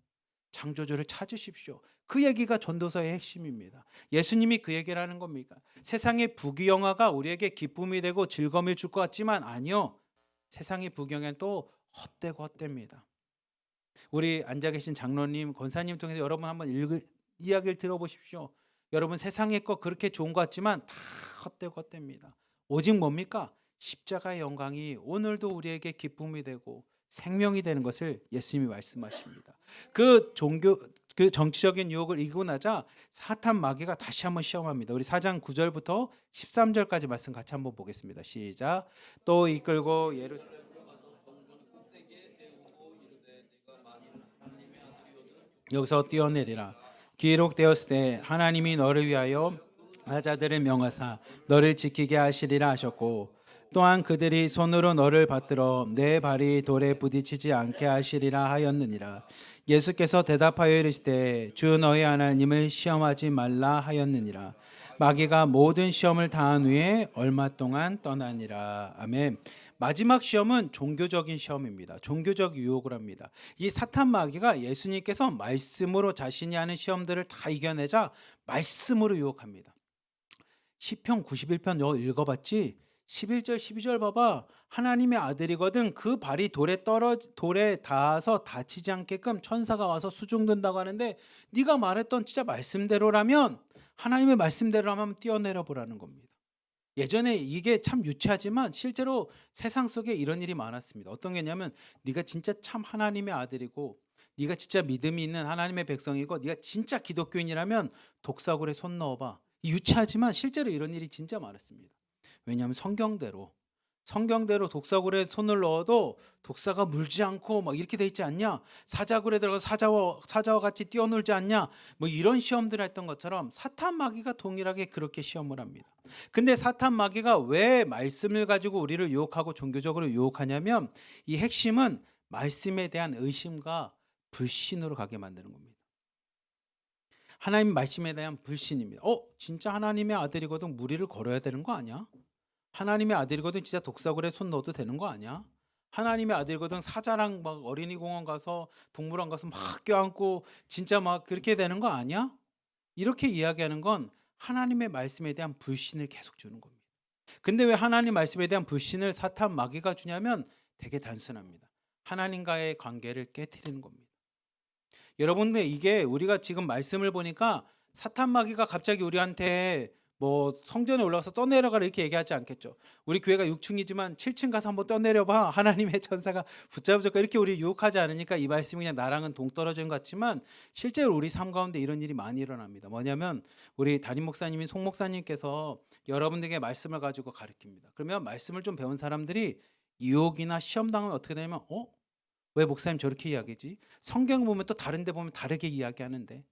창조주를 찾으십시오. 그 얘기가 전도서의 핵심입니다. 예수님이 그 얘기를 하는 겁니까? 세상의 부귀영화가 우리에게 기쁨이 되고 즐거움을 줄 것 같지만 아니요. 세상의 부귀영화는 또 헛되고 헛됩니다. 우리 앉아 계신 장로님, 권사님 통해서 여러분 한번 이야기를 들어보십시오. 여러분 세상의 것 그렇게 좋은 것 같지만 다 헛되고 헛됩니다. 오직 뭡니까? 십자가의 영광이 오늘도 우리에게 기쁨이 되고 생명이 되는 것을 예수님이 말씀하십니다. 그 정치적인 유혹을 이기고 나자 사탄 마귀가 다시 한번 시험합니다. 우리 4장 9절부터 13절까지 말씀 같이 한번 보겠습니다. 시작. 또 이끌고 예루살렘 여기서 뛰어내리라. 기록되었을 때 하나님이 너를 위하여 사자들을 명하사 너를 지키게 하시리라 하셨고 또한 그들이 손으로 너를 받들어 내 발이 돌에 부딪히지 않게 하시리라 하였느니라. 예수께서 대답하여 이르시되 주 너희 하나님을 시험하지 말라 하였느니라. 마귀가 모든 시험을 다한 후에 얼마 동안 떠나니라. 아멘. 마지막 시험은 종교적인 시험입니다. 종교적 유혹을 합니다. 이 사탄 마귀가 예수님께서 말씀으로 자신이 하는 시험들을 다 이겨내자 말씀으로 유혹합니다. 시편 91편 너 읽어봤지? 11절 12절 봐봐. 하나님의 아들이거든 그 발이 돌에 닿아서 다치지 않게끔 천사가 와서 수중든다고 하는데 네가 말했던 진짜 말씀대로라면 하나님의 말씀대로라면 뛰어내려 보라는 겁니다. 예전에 이게 참 유치하지만 실제로 세상 속에 이런 일이 많았습니다. 어떤 게냐면 네가 진짜 참 하나님의 아들이고 네가 진짜 믿음이 있는 하나님의 백성이고 네가 진짜 기독교인이라면 독사굴에 손 넣어봐. 유치하지만 실제로 이런 일이 진짜 많았습니다. 왜냐하면 성경대로 독사굴에 손을 넣어도 독사가 물지 않고 막 이렇게 돼 있지 않냐? 사자굴에 들어가서 사자와 같이 뛰어놀지 않냐? 뭐 이런 시험들을 했던 것처럼 사탄 마귀가 동일하게 그렇게 시험을 합니다. 근데 사탄 마귀가 왜 말씀을 가지고 우리를 유혹하고 종교적으로 유혹하냐면 이 핵심은 말씀에 대한 의심과 불신으로 가게 만드는 겁니다. 하나님 말씀에 대한 불신입니다. 진짜 하나님의 아들이거든 무리를 걸어야 되는 거 아니야? 하나님의 아들이거든 진짜 독사굴에 손 넣어도 되는 거 아니야? 하나님의 아들이거든 사자랑 막 어린이공원 가서 동물원 가서 막 껴안고 진짜 막 그렇게 되는 거 아니야? 이렇게 이야기하는 건 하나님의 말씀에 대한 불신을 계속 주는 겁니다. 근데 왜 하나님 말씀에 대한 불신을 사탄 마귀가 주냐면 되게 단순합니다. 하나님과의 관계를 깨트리는 겁니다. 여러분들 이게 우리가 지금 말씀을 보니까 사탄 마귀가 갑자기 우리한테 뭐 성전에 올라가서 떠내려가라 이렇게 얘기하지 않겠죠. 우리 교회가 6층이지만 7층 가서 한번 떠내려봐. 하나님의 천사가 붙잡을까 이렇게 우리 유혹하지 않으니까 이 말씀이 그냥 나랑은 동떨어진 것 같지만 실제로 우리 삶 가운데 이런 일이 많이 일어납니다. 뭐냐면 우리 담임 목사님인 송 목사님께서 여러분들에게 말씀을 가지고 가르칩니다. 그러면 말씀을 좀 배운 사람들이 유혹이나 시험 당하면 어떻게 되냐면 왜 목사님 저렇게 이야기지? 성경 보면 또 다른 데 보면 다르게 이야기하는데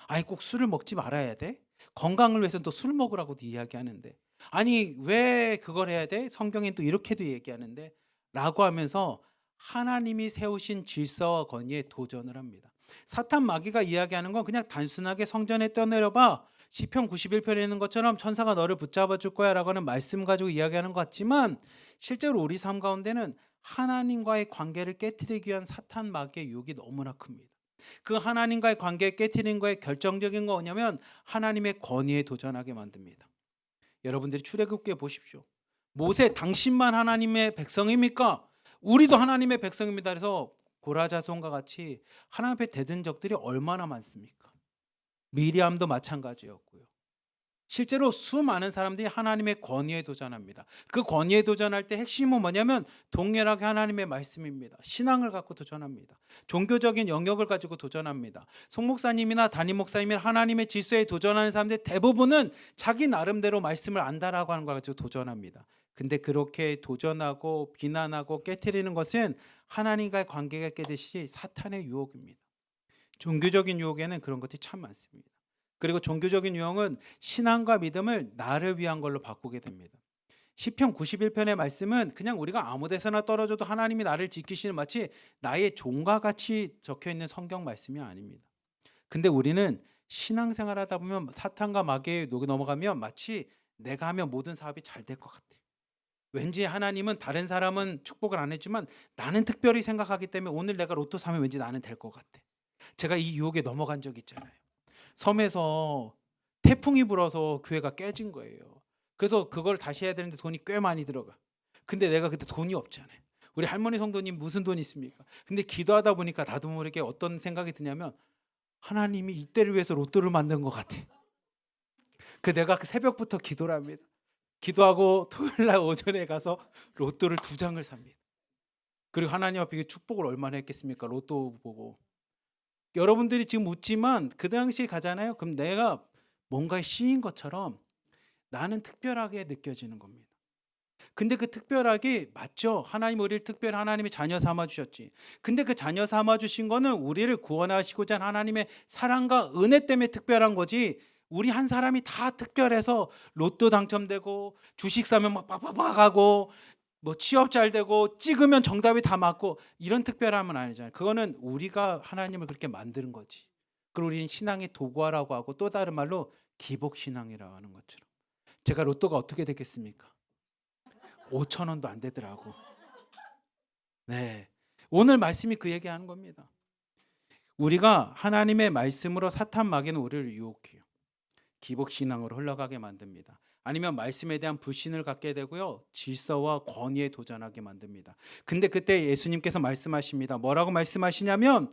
아니 꼭 술을 먹지 말아야 돼? 건강을 위해서는 또 술 먹으라고도 이야기하는데 아니 왜 그걸 해야 돼? 성경엔 또 이렇게도 얘기하는데 라고 하면서 하나님이 세우신 질서와 권위에 도전을 합니다. 사탄 마귀가 이야기하는 건 그냥 단순하게 성전에 떠내려봐 시편 91편에 있는 것처럼 천사가 너를 붙잡아 줄 거야 라고 하는 말씀 가지고 이야기하는 것 같지만 실제로 우리 삶 가운데는 하나님과의 관계를 깨트리기 위한 사탄 마귀의 유혹이 너무나 큽니다. 그 하나님과의 관계 깨트리는 거에 결정적인 거 뭐냐면 하나님의 권위에 도전하게 만듭니다. 여러분들이 출애굽기에 보십시오. 모세 당신만 하나님의 백성입니까? 우리도 하나님의 백성입니다. 그래서 고라자손과 같이 하나님 앞에 대든 적들이 얼마나 많습니까? 미리암도 마찬가지였고요. 실제로 수많은 사람들이 하나님의 권위에 도전합니다. 그 권위에 도전할 때 핵심은 뭐냐면 동일하게 하나님의 말씀입니다. 신앙을 갖고 도전합니다. 종교적인 영역을 가지고 도전합니다. 송 목사님이나 담임 목사님이나 하나님의 질서에 도전하는 사람들 대부분은 자기 나름대로 말씀을 안다라고 하는 걸 가지고 도전합니다. 근데 그렇게 도전하고 비난하고 깨트리는 것은 하나님과의 관계가 깨듯이 사탄의 유혹입니다. 종교적인 유혹에는 그런 것들이 참 많습니다. 그리고 종교적인 유혹은 신앙과 믿음을 나를 위한 걸로 바꾸게 됩니다. 시편 91편의 말씀은 그냥 우리가 아무 데서나 떨어져도 하나님이 나를 지키시는 마치 나의 종과 같이 적혀 있는 성경 말씀이 아닙니다. 근데 우리는 신앙생활 하다 보면 사탄과 마귀에 넘어가면 마치 내가 하면 모든 사업이 잘 될 것 같아. 왠지 하나님은 다른 사람은 축복을 안 했지만 나는 특별히 생각하기 때문에 오늘 내가 로또 사면 왠지 나는 될 것 같아. 제가 이 유혹에 넘어간 적 있잖아요. 섬에서 태풍이 불어서 교회가 깨진 거예요. 그래서 그걸 다시 해야 되는데 돈이 꽤 많이 들어가. 근데 내가 그때 돈이 없잖아요. 우리 할머니 성도님 무슨 돈 있습니까? 근데 기도하다 보니까 나도 모르게 어떤 생각이 드냐면 하나님이 이때를 위해서 로또를 만든 것 같아. 내가 그 새벽부터 기도를 합니다. 기도하고 토요일날 오전에 가서 로또를 2장을 삽니다. 그리고 하나님 앞에 축복을 얼마나 했겠습니까? 로또 보고. 여러분들이 지금 웃지만 그 당시에 가잖아요. 그럼 내가 뭔가에 씌인 것처럼 나는 특별하게 느껴지는 겁니다. 근데 그 특별하게 맞죠. 하나님 우리를 특별히 하나님의 자녀 삼아 주셨지. 근데 그 자녀 삼아 주신 거는 우리를 구원하시고자 한 하나님의 사랑과 은혜 때문에 특별한 거지. 우리 한 사람이 다 특별해서 로또 당첨되고 주식 사면 막 빡빡빡 하고 뭐 취업 잘 되고 찍으면 정답이 다 맞고 이런 특별함은 아니잖아요. 그거는 우리가 하나님을 그렇게 만드는 거지. 그리고 우리는 신앙의 도구화라고 하고 또 다른 말로 기복신앙이라고 하는 것처럼. 제가 로또가 어떻게 되겠습니까? 5,000원도 안 되더라고. 네, 오늘 말씀이 그 얘기하는 겁니다. 우리가 하나님의 말씀으로 사탄 마귀는 우리를 유혹해요. 기복신앙으로 흘러가게 만듭니다. 아니면 말씀에 대한 불신을 갖게 되고요. 질서와 권위에 도전하게 만듭니다. 근데 그때 예수님께서 말씀하십니다. 뭐라고 말씀하시냐면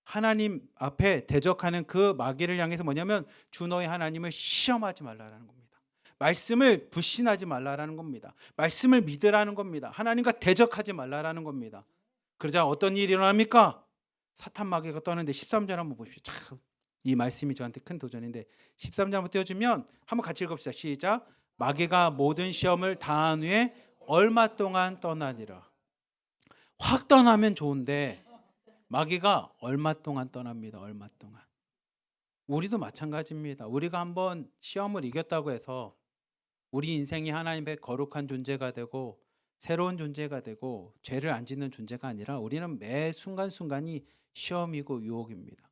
하나님 앞에 대적하는 그 마귀를 향해서 뭐냐면 주 너의 하나님을 시험하지 말라라는 겁니다. 말씀을 불신하지 말라라는 겁니다. 말씀을 믿으라는 겁니다. 하나님과 대적하지 말라라는 겁니다. 그러자 어떤 일이 일어납니까? 사탄 마귀가 떠는데 13절 한번 보십시오. 참, 이 말씀이 저한테 큰 도전인데 13절 한번 띄워주면 한번 같이 읽읍시다. 시작. 마귀가 모든 시험을 다한 후에 얼마 동안 떠나니라. 확 떠나면 좋은데 마귀가 얼마 동안 떠납니다. 얼마 동안. 우리도 마찬가지입니다. 우리가 한번 시험을 이겼다고 해서 우리 인생이 하나님의 거룩한 존재가 되고 새로운 존재가 되고 죄를 안 짓는 존재가 아니라 우리는 매 순간순간이 시험이고 유혹입니다.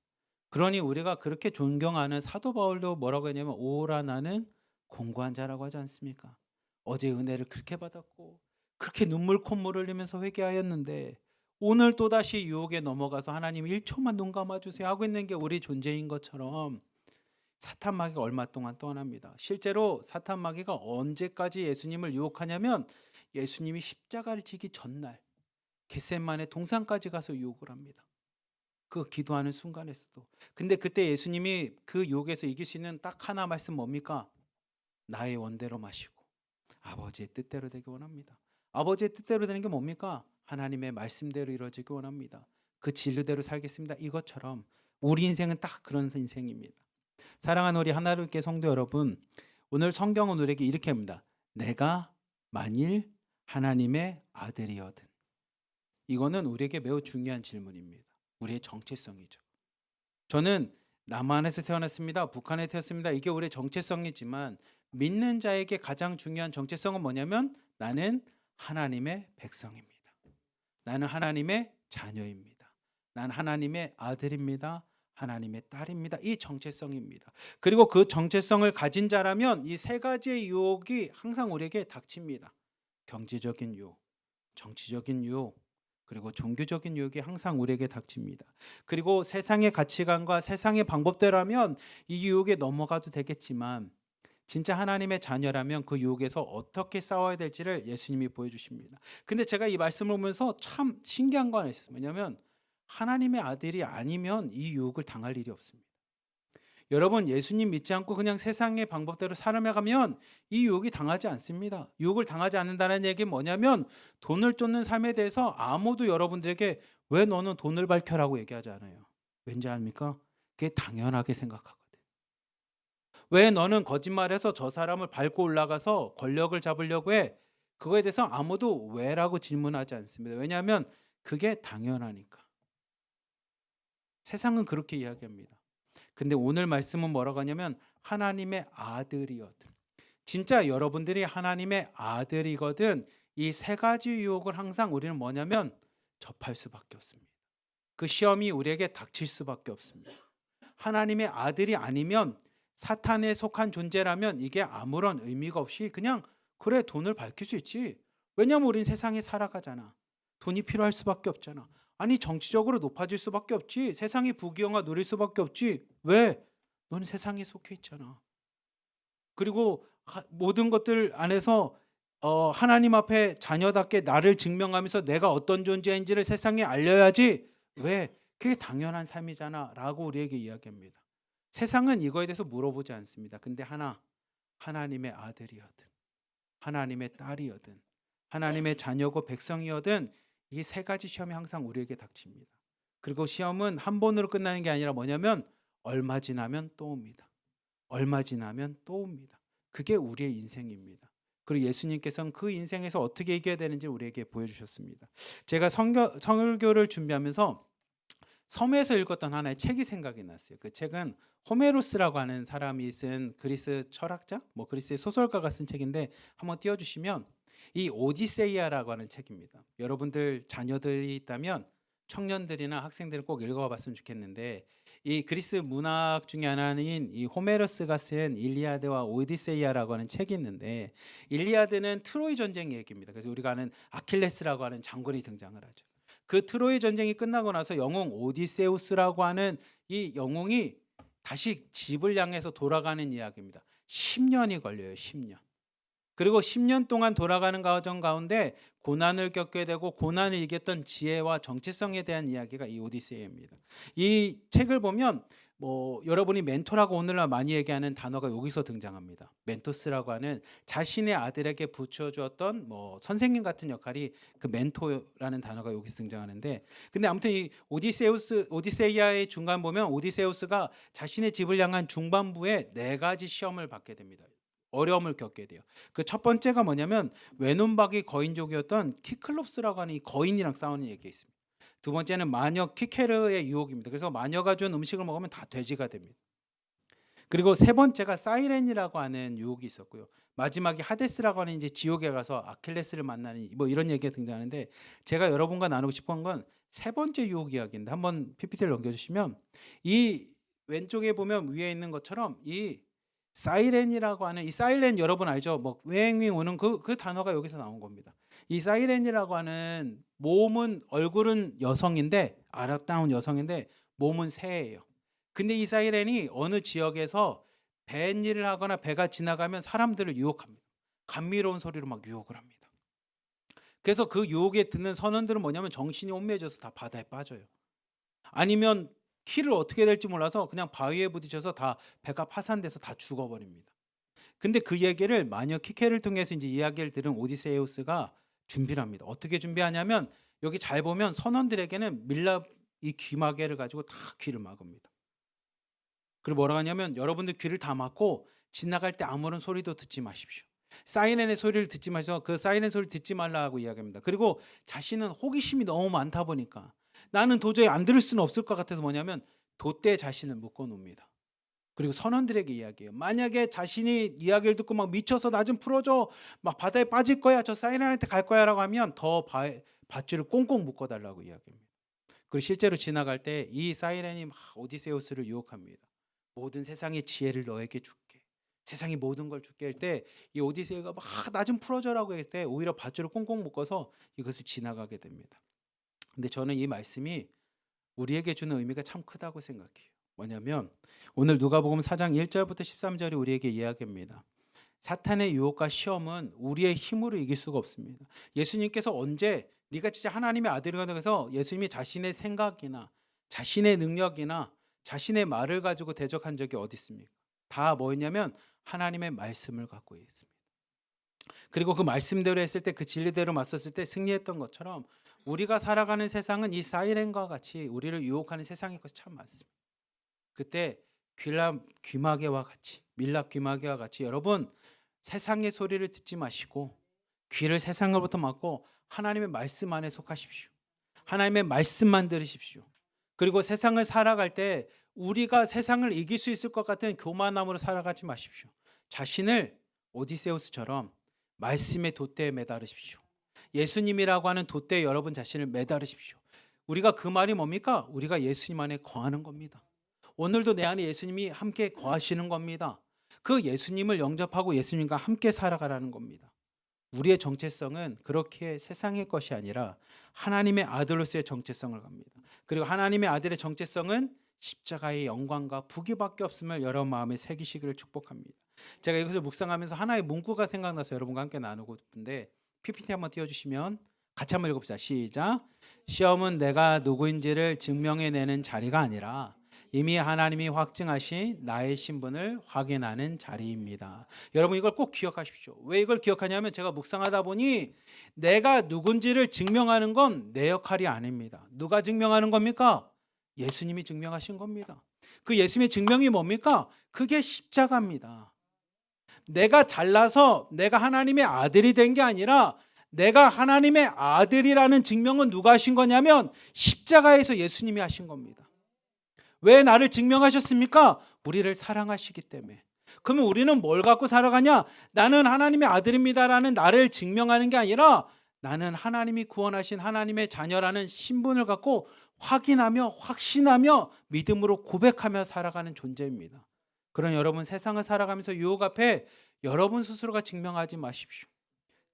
그러니 우리가 그렇게 존경하는 사도 바울도 뭐라고 했냐면 오라 나는 공고한 자라고 하지 않습니까? 어제 은혜를 그렇게 받았고 그렇게 눈물 콧물 흘리면서 회개하였는데 오늘 또다시 유혹에 넘어가서 하나님 1초만 눈 감아주세요 하고 있는 게 우리 존재인 것처럼 사탄 마귀가 얼마 동안 떠납니다. 실제로 사탄 마귀가 언제까지 예수님을 유혹하냐면 예수님이 십자가를 지기 전날 겟세마네 동산까지 가서 유혹을 합니다. 그 기도하는 순간에서도. 근데 그때 예수님이 그 유혹에서 이길 수 있는 딱 하나 말씀 뭡니까? 나의 원대로 마시고 아버지의 뜻대로 되기 원합니다. 아버지의 뜻대로 되는 게 뭡니까? 하나님의 말씀대로 이루어지기 원합니다. 그 진리대로 살겠습니다. 이것처럼 우리 인생은 딱 그런 인생입니다. 사랑하는 우리 하나님께 성도 여러분, 오늘 성경은 우리에게 이렇게 합니다. 내가 만일 하나님의 아들이거든. 이거는 우리에게 매우 중요한 질문입니다. 우리의 정체성이죠. 저는 남한에서 태어났습니다. 북한에 태어났습니다. 이게 우리의 정체성이지만 믿는 자에게 가장 중요한 정체성은 뭐냐면 나는 하나님의 백성입니다. 나는 하나님의 자녀입니다. 난 하나님의 아들입니다. 하나님의 딸입니다. 이 정체성입니다. 그리고 그 정체성을 가진 자라면 이 세 가지의 유혹이 항상 우리에게 닥칩니다. 경제적인 유혹, 정치적인 유혹, 그리고 종교적인 유혹이 항상 우리에게 닥칩니다. 그리고 세상의 가치관과 세상의 방법대로라면 이 유혹에 넘어가도 되겠지만 진짜 하나님의 자녀라면 그 유혹에서 어떻게 싸워야 될지를 예수님이 보여주십니다. 근데 제가 이 말씀을 보면서 참 신기한 거 하나 있었어요. 왜냐하면 하나님의 아들이 아니면 이 유혹을 당할 일이 없습니다. 여러분 예수님 믿지 않고 그냥 세상의 방법대로 살아가면 이 유혹이 당하지 않습니다. 유혹을 당하지 않는다는 얘기는 뭐냐면 돈을 쫓는 삶에 대해서 아무도 여러분들에게 왜 너는 돈을 밝혀라고 얘기하지 않아요. 왠지 압니까? 그게 당연하게 생각하거든. 왜 너는 거짓말해서 저 사람을 밟고 올라가서 권력을 잡으려고 해? 그거에 대해서 아무도 왜라고 질문하지 않습니다. 왜냐하면 그게 당연하니까. 세상은 그렇게 이야기합니다. 근데 오늘 말씀은 뭐라고 하냐면 하나님의 아들이거든. 진짜 여러분들이 하나님의 아들이거든. 이 세 가지 유혹을 항상 우리는 뭐냐면 접할 수밖에 없습니다. 그 시험이 우리에게 닥칠 수밖에 없습니다. 하나님의 아들이 아니면 사탄에 속한 존재라면 이게 아무런 의미가 없이 그냥 그래 돈을 밝힐 수 있지. 왜냐면 우린 세상에 살아가잖아. 돈이 필요할 수밖에 없잖아. 아니 정치적으로 높아질 수밖에 없지. 세상이 부귀영화 누릴 수밖에 없지. 왜? 넌 세상에 속해 있잖아. 그리고 모든 것들 안에서 하나님 앞에 자녀답게 나를 증명하면서 내가 어떤 존재인지를 세상에 알려야지. 왜? 그게 당연한 삶이잖아 라고 우리에게 이야기합니다. 세상은 이거에 대해서 물어보지 않습니다. 근데 하나님의 아들이거든, 하나님의 딸이거든, 하나님의 자녀고 백성이거든, 이 세 가지 시험이 항상 우리에게 닥칩니다. 그리고 시험은 한 번으로 끝나는 게 아니라 뭐냐면 얼마 지나면 또 옵니다. 얼마 지나면 또 옵니다. 그게 우리의 인생입니다. 그리고 예수님께서는 그 인생에서 어떻게 이겨야 되는지 우리에게 보여주셨습니다. 제가 설교를 준비하면서 섬에서 읽었던 하나의 책이 생각이 났어요. 그 책은 호메로스라고 하는 사람이 쓴 그리스 철학자, 그리스의 소설가가 쓴 책인데 한번 띄워주시면 이 오디세이아라고 하는 책입니다. 여러분들 자녀들이 있다면 청년들이나 학생들은 꼭 읽어봤으면 좋겠는데 이 그리스 문학 중에 하나인 이 호메로스가 쓴 일리아드와 오디세이아라고 하는 책이 있는데 일리아드는 트로이 전쟁 얘기입니다. 그래서 우리가 아는 아킬레스라고 하는 장군이 등장을 하죠. 그 트로이 전쟁이 끝나고 나서 영웅 오디세우스라고 하는 이 영웅이 다시 집을 향해서 돌아가는 이야기입니다. 10년이 걸려요. 10년. 그리고 10년 동안 돌아가는 과정 가운데 고난을 겪게 되고 고난을 이겼던 지혜와 정체성에 대한 이야기가 이 오디세이입니다. 이 책을 보면 여러분이 멘토라고 오늘날 많이 얘기하는 단어가 여기서 등장합니다. 멘토스라고 하는 자신의 아들에게 붙여주었던 선생님 같은 역할이 그 멘토라는 단어가 여기서 등장하는데, 근데 아무튼 이 오디세이아의 중간 보면 오디세우스가 자신의 집을 향한 중반부에 4가지 시험을 받게 됩니다. 어려움을 겪게 돼요. 그 첫 번째가 뭐냐면 외눈박이 거인족이었던 키클롭스라고 하는 이 거인이랑 싸우는 얘기가 있습니다. 두 번째는 마녀 키케르의 유혹입니다. 그래서 마녀가 준 음식을 먹으면 다 돼지가 됩니다. 그리고 세 번째가 사이렌이라고 하는 유혹이 있었고요. 마지막이 하데스라고 하는 이제 지옥에 가서 아킬레스를 만나는 이런 얘기가 등장하는데, 제가 여러분과 나누고 싶은 건 세 번째 유혹 이야기인데 한번 PPT를 넘겨주시면 이 왼쪽에 보면 위에 있는 것처럼 이 사이렌이라고 하는 이 사이렌 여러분 알죠? 웽웽 오는 그 단어가 여기서 나온 겁니다. 이 사이렌이라고 하는 얼굴은 여성인데 아름다운 여성인데 몸은 새예요. 근데 이 사이렌이 어느 지역에서 뱃일을 하거나 배가 지나가면 사람들을 유혹합니다. 감미로운 소리로 막 유혹을 합니다. 그래서 그 유혹에 듣는 선원들은 뭐냐면 정신이 혼미해져서 다 바다에 빠져요. 아니면 길을 어떻게 해야 될지 몰라서 그냥 바위에 부딪혀서 다 배가 파산돼서 다 죽어버립니다. 근데 그 얘기를 마녀 키케를 통해서 이제 이야기를 들은 오디세우스가 준비를 합니다. 어떻게 준비하냐면 여기 잘 보면 선원들에게는 밀랍 이 귀마개를 가지고 다 귀를 막습니다. 그리고 뭐라고 하냐면 여러분들 귀를 다 막고 지나갈 때 아무런 소리도 듣지 마십시오. 사이렌의 소리를 듣지 마셔서 그 사이렌 소리를 듣지 말라고 이야기합니다. 그리고 자신은 호기심이 너무 많다 보니까 나는 도저히 안 들을 수는 없을 것 같아서 뭐냐면 돛대에 자신을 묶어 놓습니다. 그리고 선원들에게 이야기해요. 만약에 자신이 이야기를 듣고 막 미쳐서 나 좀 풀어줘, 막 바다에 빠질 거야, 저 사이렌한테 갈 거야라고 하면 더 밧줄을 꽁꽁 묶어달라고 이야기합니다. 그리고 실제로 지나갈 때 이 사이렌이 막 오디세우스를 유혹합니다. 모든 세상의 지혜를 너에게 줄게, 세상의 모든 걸 줄게 할 때 이 오디세이가 막 나 좀 풀어줘라고 했을 때 오히려 밧줄을 꽁꽁 묶어서 이것을 지나가게 됩니다. 근데 저는 이 말씀이 우리에게 주는 의미가 참 크다고 생각해요. 뭐냐면 오늘 누가복음 4장 1절부터 13절이 우리에게 이야기합니다. 사탄의 유혹과 시험은 우리의 힘으로 이길 수가 없습니다. 예수님께서 언제 네가 진짜 하나님의 아들이라고 해서 예수님이 자신의 생각이나 자신의 능력이나 자신의 말을 가지고 대적한 적이 어디 있습니까? 다 뭐였냐면 하나님의 말씀을 갖고 있습니다. 그리고 그 말씀대로 했을 때 그 진리대로 맞섰을 때 승리했던 것처럼 우리가 살아가는 세상은 이 사이렌과 같이 우리를 유혹하는 세상인 것이 참 많습니다. 그때 귀마개와 같이 밀랍 귀마개와 같이 여러분 세상의 소리를 듣지 마시고 귀를 세상으로부터 막고 하나님의 말씀 안에 속하십시오. 하나님의 말씀만 들으십시오. 그리고 세상을 살아갈 때 우리가 세상을 이길 수 있을 것 같은 교만함으로 살아가지 마십시오. 자신을 오디세우스처럼 말씀의 돛대에 매달으십시오. 예수님이라고 하는 돛대에 여러분 자신을 매달으십시오. 우리가 그 말이 뭡니까? 우리가 예수님 안에 거하는 겁니다. 오늘도 내 안에 예수님이 함께 거하시는 겁니다. 그 예수님을 영접하고 예수님과 함께 살아가라는 겁니다. 우리의 정체성은 그렇게 세상의 것이 아니라 하나님의 아들로서의 정체성을 갑니다. 그리고 하나님의 아들의 정체성은 십자가의 영광과 부귀밖에 없음을 여러분 마음에 새기시기를 축복합니다. 제가 이것을 묵상하면서 하나의 문구가 생각나서 여러분과 함께 나누고 싶은데 PPT 한번 띄워주시면 같이 한번 읽어봅시다. 시작. 시험은 내가 누구인지를 증명해내는 자리가 아니라 이미 하나님이 확증하신 나의 신분을 확인하는 자리입니다. 여러분 이걸 꼭 기억하십시오. 왜 이걸 기억하냐면 제가 묵상하다 보니 내가 누군지를 증명하는 건 내 역할이 아닙니다. 누가 증명하는 겁니까? 예수님이 증명하신 겁니다. 그 예수님의 증명이 뭡니까? 그게 십자가입니다. 내가 잘나서 내가 하나님의 아들이 된 게 아니라 내가 하나님의 아들이라는 증명은 누가 하신 거냐면 십자가에서 예수님이 하신 겁니다. 왜 나를 증명하셨습니까? 우리를 사랑하시기 때문에. 그러면 우리는 뭘 갖고 살아가냐? 나는 하나님의 아들입니다라는 나를 증명하는 게 아니라 나는 하나님이 구원하신 하나님의 자녀라는 신분을 갖고 확인하며 확신하며 믿음으로 고백하며 살아가는 존재입니다. 그런 여러분 세상을 살아가면서 유혹 앞에 여러분 스스로가 증명하지 마십시오.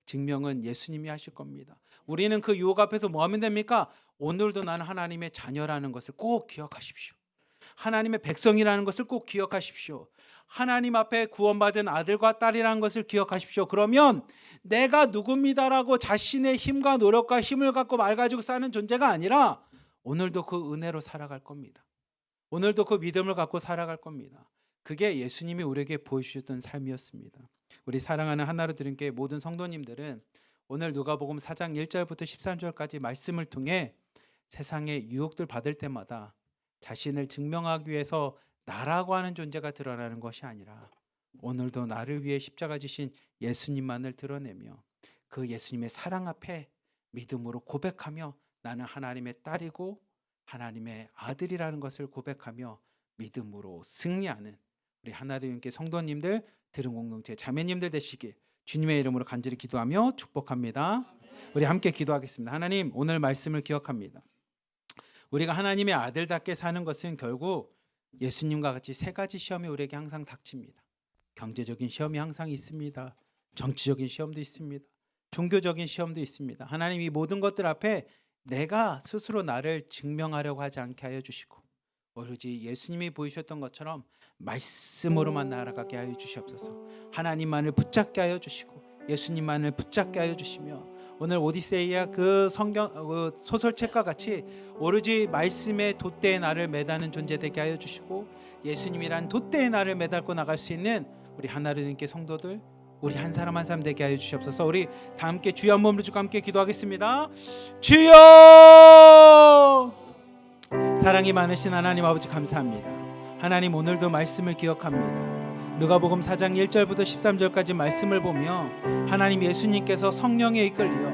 증명은 예수님이 하실 겁니다. 우리는 그 유혹 앞에서 뭐 하면 됩니까? 오늘도 나는 하나님의 자녀라는 것을 꼭 기억하십시오. 하나님의 백성이라는 것을 꼭 기억하십시오. 하나님 앞에 구원받은 아들과 딸이라는 것을 기억하십시오. 그러면 내가 누굽니다라고 자신의 힘과 노력과 힘을 갖고 말 가지고 사는 존재가 아니라 오늘도 그 은혜로 살아갈 겁니다. 오늘도 그 믿음을 갖고 살아갈 겁니다. 그게 예수님이 우리에게 보여주셨던 삶이었습니다. 우리 사랑하는 하나로 드린 교회 모든 성도님들은 오늘 누가복음 4장 1절부터 13절까지 말씀을 통해 세상의 유혹들 받을 때마다 자신을 증명하기 위해서 나라고 하는 존재가 드러나는 것이 아니라 오늘도 나를 위해 십자가 지신 예수님만을 드러내며 그 예수님의 사랑 앞에 믿음으로 고백하며 나는 하나님의 딸이고 하나님의 아들이라는 것을 고백하며 믿음으로 승리하는 우리 하나님의 성도님들, 들은 공동체 자매님들 되시길 주님의 이름으로 간절히 기도하며 축복합니다. 우리 함께 기도하겠습니다. 하나님, 오늘 말씀을 기억합니다. 우리가 하나님의 아들답게 사는 것은 결국 예수님과 같이 세 가지 시험이 우리에게 항상 닥칩니다. 경제적인 시험이 항상 있습니다. 정치적인 시험도 있습니다. 종교적인 시험도 있습니다. 하나님, 이 모든 것들 앞에 내가 스스로 나를 증명하려고 하지 않게 하여 주시고 오로지 예수님이 보이셨던 것처럼 말씀으로만 나아가게 하여 주시옵소서. 하나님만을 붙잡게 하여 주시고 예수님만을 붙잡게 하여 주시며 오늘 오디세이아 그 성경 그 소설책과 같이 오로지 말씀의 돛대에 나를 매다는 존재 되게 하여 주시고 예수님이란 돛대에 나를 매달고 나갈 수 있는 우리 하나님께 성도들 우리 한 사람 한 사람 되게 하여 주시옵소서. 우리 다 함께 주여 한 몸으로 주고 함께 기도하겠습니다. 주여! 사랑이 많으신 하나님 아버지 감사합니다. 하나님 오늘도 말씀을 기억합니다. 누가복음 4장 1절부터 13절까지 말씀을 보며 하나님 예수님께서 성령에 이끌려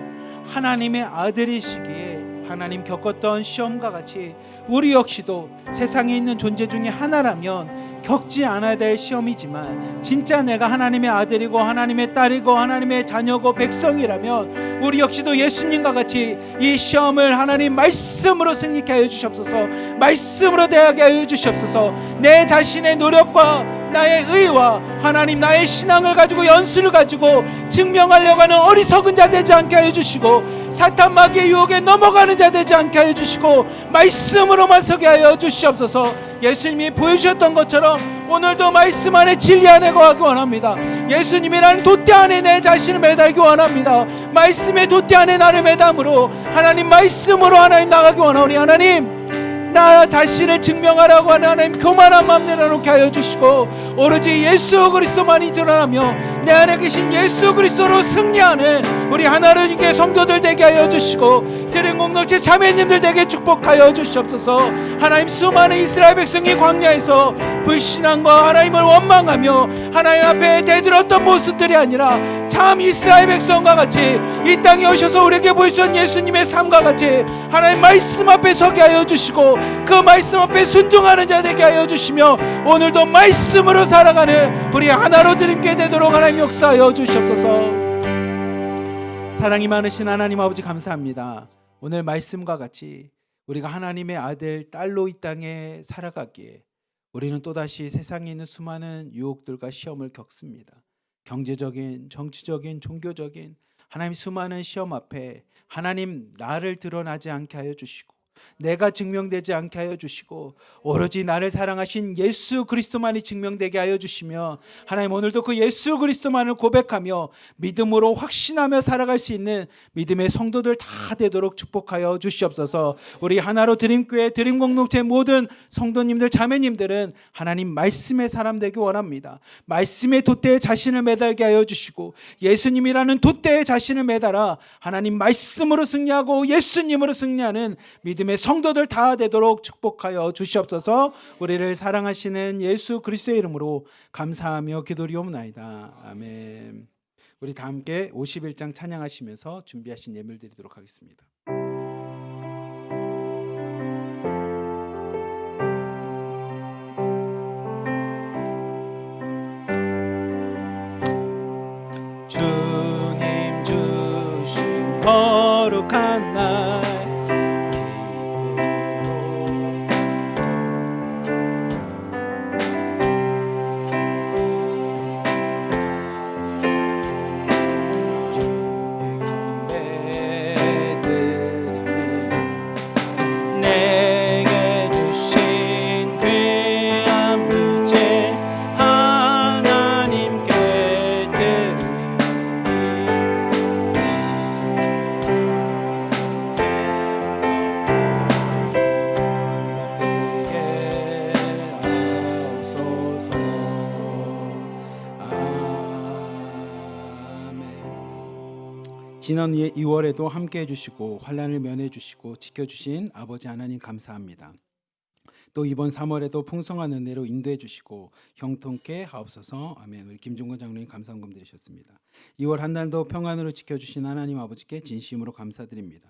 하나님의 아들이시기에 하나님 겪었던 시험과 같이 우리 역시도 세상에 있는 존재 중에 하나라면 겪지 않아야 될 시험이지만 진짜 내가 하나님의 아들이고 하나님의 딸이고 하나님의 자녀고 백성이라면 우리 역시도 예수님과 같이 이 시험을 하나님 말씀으로 승리케 하여 주시옵소서. 말씀으로 대하게 하여 주시옵소서. 내 자신의 노력과 나의 의와 하나님 나의 신앙을 가지고 연수를 가지고 증명하려고 하는 어리석은 자 되지 않게 하여 주시고 사탄 마귀의 유혹에 넘어가는 자 되지 않게 하여 주시고 말씀으로만 서게 하여 주시옵소서. 예수님이 보여주셨던 것처럼 오늘도 말씀 안에 진리 안에 거하기 원합니다. 예수님이라는 돛대 안에 내 자신을 매달기 원합니다. 말씀의 돛대 안에 나를 매담으로 하나님 말씀으로 하나님 나가기 원하오니 하나님 나 자신을 증명하라고 하는 하나님 교만한 마음 내려놓게 하여 주시고 오로지 예수 그리스도만이 드러나며 내 안에 계신 예수 그리스도로 승리하는 우리 하나님께 성도들 되게 하여 주시고 드린 공동체 자매님들 되게 축복하여 주시옵소서. 하나님 수많은 이스라엘 백성이 광야에서 불신앙과 하나님을 원망하며 하나님 앞에 대들었던 모습들이 아니라 참 이스라엘 백성과 같이 이 땅에 오셔서 우리에게 보여주신 예수님의 삶과 같이 하나님 말씀 앞에 서게 하여 주시고 그 말씀 앞에 순종하는 자 되게 하여 주시며 오늘도 말씀으로 살아가는 우리 하나로 드림께 되도록 하나님 역사하여 주시옵소서. 사랑이 많으신 하나님 아버지 감사합니다. 오늘 말씀과 같이 우리가 하나님의 아들 딸로 이 땅에 살아가기에 우리는 또다시 세상에 있는 수많은 유혹들과 시험을 겪습니다. 경제적인, 정치적인, 종교적인 하나님 수많은 시험 앞에 하나님 나를 드러나지 않게 하여 주시고 내가 증명되지 않게 하여 주시고 오로지 나를 사랑하신 예수 그리스도만이 증명되게 하여 주시며 하나님 오늘도 그 예수 그리스도만을 고백하며 믿음으로 확신하며 살아갈 수 있는 믿음의 성도들 다 되도록 축복하여 주시옵소서. 우리 하나로 드림교회 드림공동체 모든 성도님들 자매님들은 하나님 말씀의 사람 되기 원합니다. 말씀의 돛대에 자신을 매달게 하여 주시고 예수님이라는 돛대에 자신을 매달아 하나님 말씀으로 승리하고 예수님으로 승리하는 믿음의 성도들 다 되도록 축복하여 주시옵소서. 우리를 사랑하시는 예수 그리스도의 이름으로 감사하며 기도리옵나이다. 아멘. 우리 다 함께 51장 찬양하시면서 준비하신 예물 드리도록 하겠습니다. 주님 주신 거룩한 날 지난 2월에도 함께 해주시고 환난을 면해주시고 지켜주신 아버지 하나님 감사합니다. 또 이번 3월에도 풍성한 은혜로 인도해 주시고 형통케 하옵소서. 아멘. 우리 김종건 장로님 감사한금 드리셨습니다. 2월 한 달도 평안으로 지켜주신 하나님 아버지께 진심으로 감사드립니다.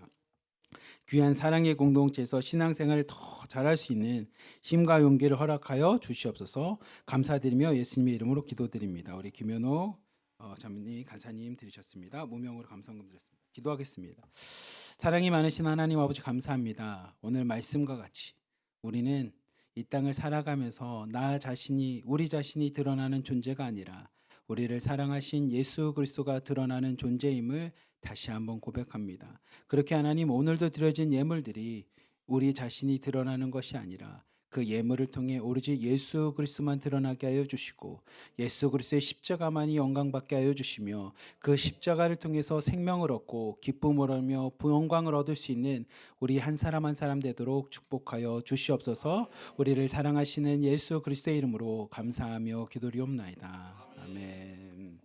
귀한 사랑의 공동체에서 신앙생활을 더 잘할 수 있는 힘과 용기를 허락하여 주시옵소서. 감사드리며 예수님의 이름으로 기도드립니다. 우리 김현호 자매님, 간사님 드리셨습니다. 무명으로 감사금 드렸습니다. 기도하겠습니다. 사랑이 많으신 하나님 아버지 감사합니다. 오늘 말씀과 같이 우리는 이 땅을 살아가면서 나 자신이 우리 자신이 드러나는 존재가 아니라 우리를 사랑하신 예수 그리스도가 드러나는 존재임을 다시 한번 고백합니다. 그렇게 하나님 오늘도 드려진 예물들이 우리 자신이 드러나는 것이 아니라 그 예물을 통해 오로지 예수 그리스도만 드러나게 하여 주시고 예수 그리스도의 십자가만이 영광받게 하여 주시며 그 십자가를 통해서 생명을 얻고 기쁨을 얻으며 영광을 얻을 수 있는 우리 한 사람 한 사람 되도록 축복하여 주시옵소서. 우리를 사랑하시는 예수 그리스도의 이름으로 감사하며 기도리옵나이다. 아멘.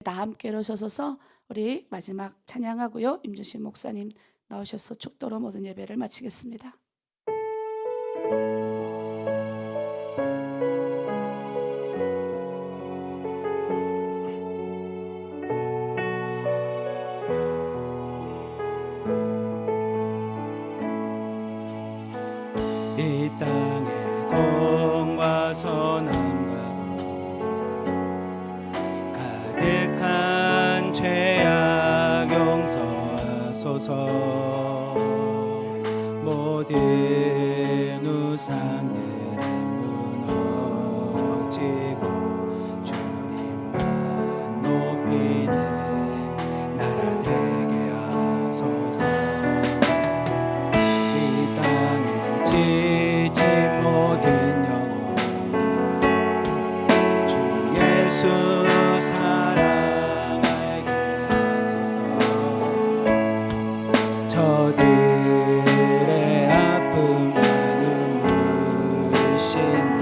다 함께 일어서서 우리 마지막 찬양하고요. 임준신 목사님 나오셔서 축도로 모든 예배를 마치겠습니다. 이 땅의 동과 서남과 북 가득한 죄악 용서하소서. 모든 우상들은 무너지고 주님만 높이는 나라 되게 하소서. 이 땅에 지친 모든 영혼 주 예수 사랑하게 하소서. 저들의 아픔과 눈물 씻는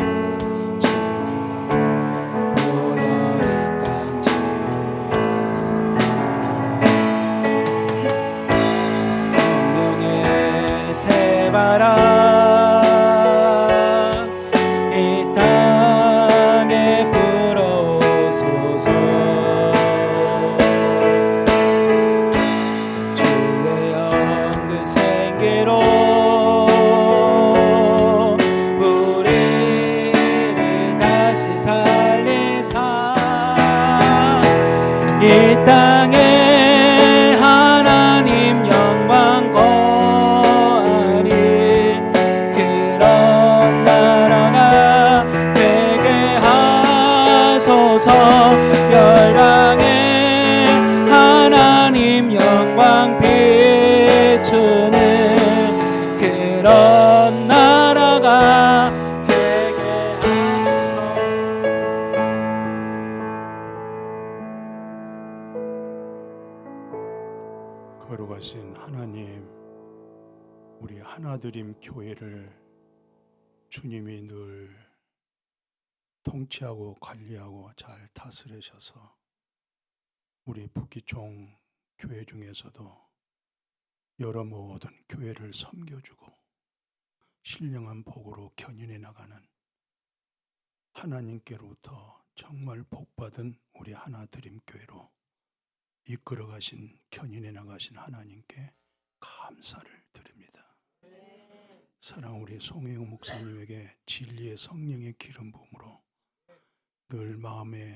주님의 보혈이 땅 지우소서. 성령의 새바람 이 땅에 불어오소서. 주의 영그 생기로 우리를 다시 살리사 이 땅에 하나님 영광 거하리. 그런 나라가 되게 하소서. 열방에 하나님 영광 비추는 그런 나라가 되게 하소서. 거룩하신 하나님, 우리 하나드림 교회를 주님이 늘 통치하고 관리하고 잘 다스리셔서 우리 북기총 교회 중에서도 여러 모든 교회를 섬겨주고 신령한 복으로 견인해 나가는 하나님께로부터 정말 복받은 우리 하나드림 교회로 이끌어가신 견인해 나가신 하나님께 감사를 드립니다. 사랑 우리 송혜영 목사님에게 진리의 성령의 기름 부음으로 늘 마음에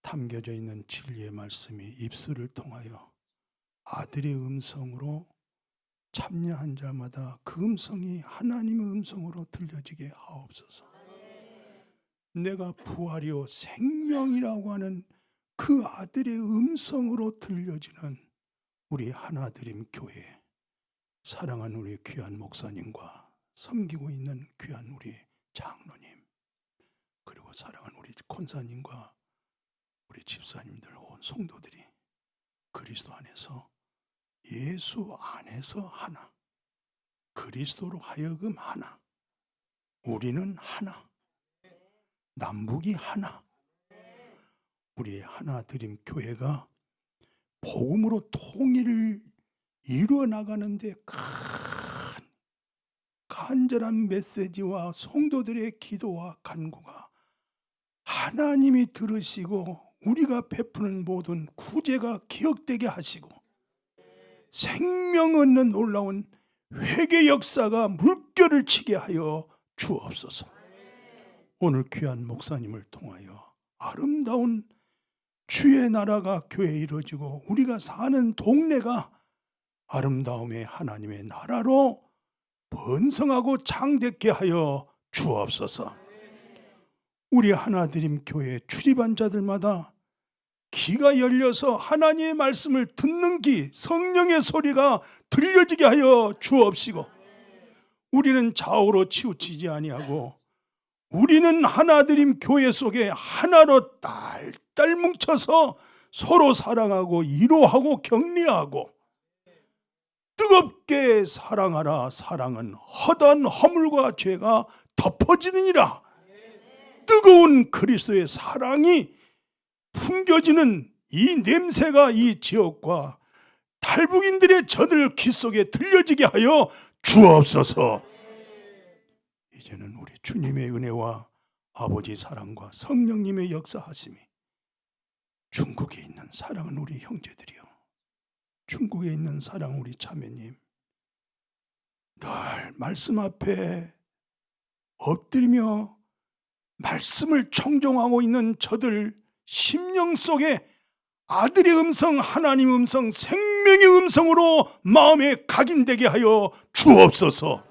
담겨져 있는 진리의 말씀이 입술을 통하여 아들의 음성으로 참여한 자마다 그 음성이 하나님의 음성으로 들려지게 하옵소서. 내가 부활이요 생명이라고 하는 그 아들의 음성으로 들려지는 우리 하나드림 교회, 사랑하는 우리 귀한 목사님과 섬기고 있는 귀한 우리 장로님, 그리고 사랑하는 우리 권사님과 우리 집사님들, 온 성도들이 그리스도 안에서, 예수 안에서 하나, 그리스도로 하여금 하나, 우리는 하나, 남북이 하나, 우리 하나드림 교회가 복음으로 통일을 이루어 나가는데 큰 간절한 메시지와 성도들의 기도와 간구가 하나님이 들으시고 우리가 베푸는 모든 구제가 기억되게 하시고 생명 얻는 놀라운 회개 역사가 물결을 치게 하여 주옵소서. 오늘 귀한 목사님을 통하여 아름다운 주의 나라가 교회에 이루어지고 우리가 사는 동네가 아름다움의 하나님의 나라로 번성하고 장대케 하여 주옵소서. 우리 하나드림 교회 출입한 자들마다 귀가 열려서 하나님의 말씀을 듣는 귀, 성령의 소리가 들려지게 하여 주옵시고 우리는 좌우로 치우치지 아니하고 우리는 하나드림 교회 속에 하나로 딸딸 뭉쳐서 서로 사랑하고 위로하고 격려하고 뜨겁게 사랑하라. 사랑은 허다한 허물과 죄가 덮어지느니라. 뜨거운 그리스도의 사랑이 풍겨지는 이 냄새가 이 지역과 탈북인들의 저들 귀 속에 들려지게 하여 주옵소서. 이제는 우리 주님의 은혜와 아버지 사랑과 성령님의 역사하심이 중국에 있는 사랑은 우리 형제들이요, 중국에 있는 사랑 우리 자매님, 늘 말씀 앞에 엎드리며 말씀을 청종하고 있는 저들 심령 속에 아들의 음성, 하나님의 음성, 생명의 음성으로 마음에 각인되게 하여 주옵소서.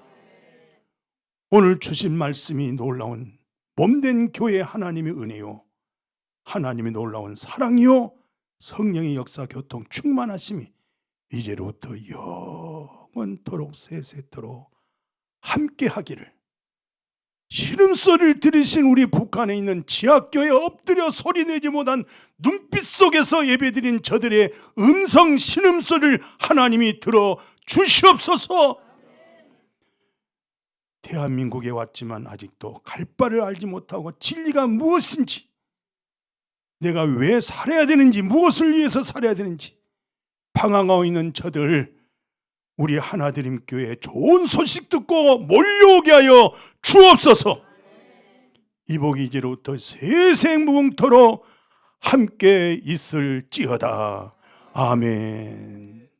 오늘 주신 말씀이 놀라운 몸된 교회 하나님의 은혜요, 하나님의 놀라운 사랑이요, 성령의 역사 교통 충만하심이 이제로부터 영원토록 세세토록 함께하기를, 신음소리를 들으신 우리 북한에 있는 지하교회에 엎드려 소리내지 못한 눈빛 속에서 예배드린 저들의 음성 신음소리를 하나님이 들어 주시옵소서. 대한민국에 왔지만 아직도 갈 바를 알지 못하고 진리가 무엇인지, 내가 왜 살아야 되는지, 무엇을 위해서 살아야 되는지 방황하고 있는 저들, 우리 하나드림 교회 좋은 소식 듣고 몰려오게 하여 주옵소서. 이 복이 이제로부터 세생무궁토록 함께 있을지어다. 아멘.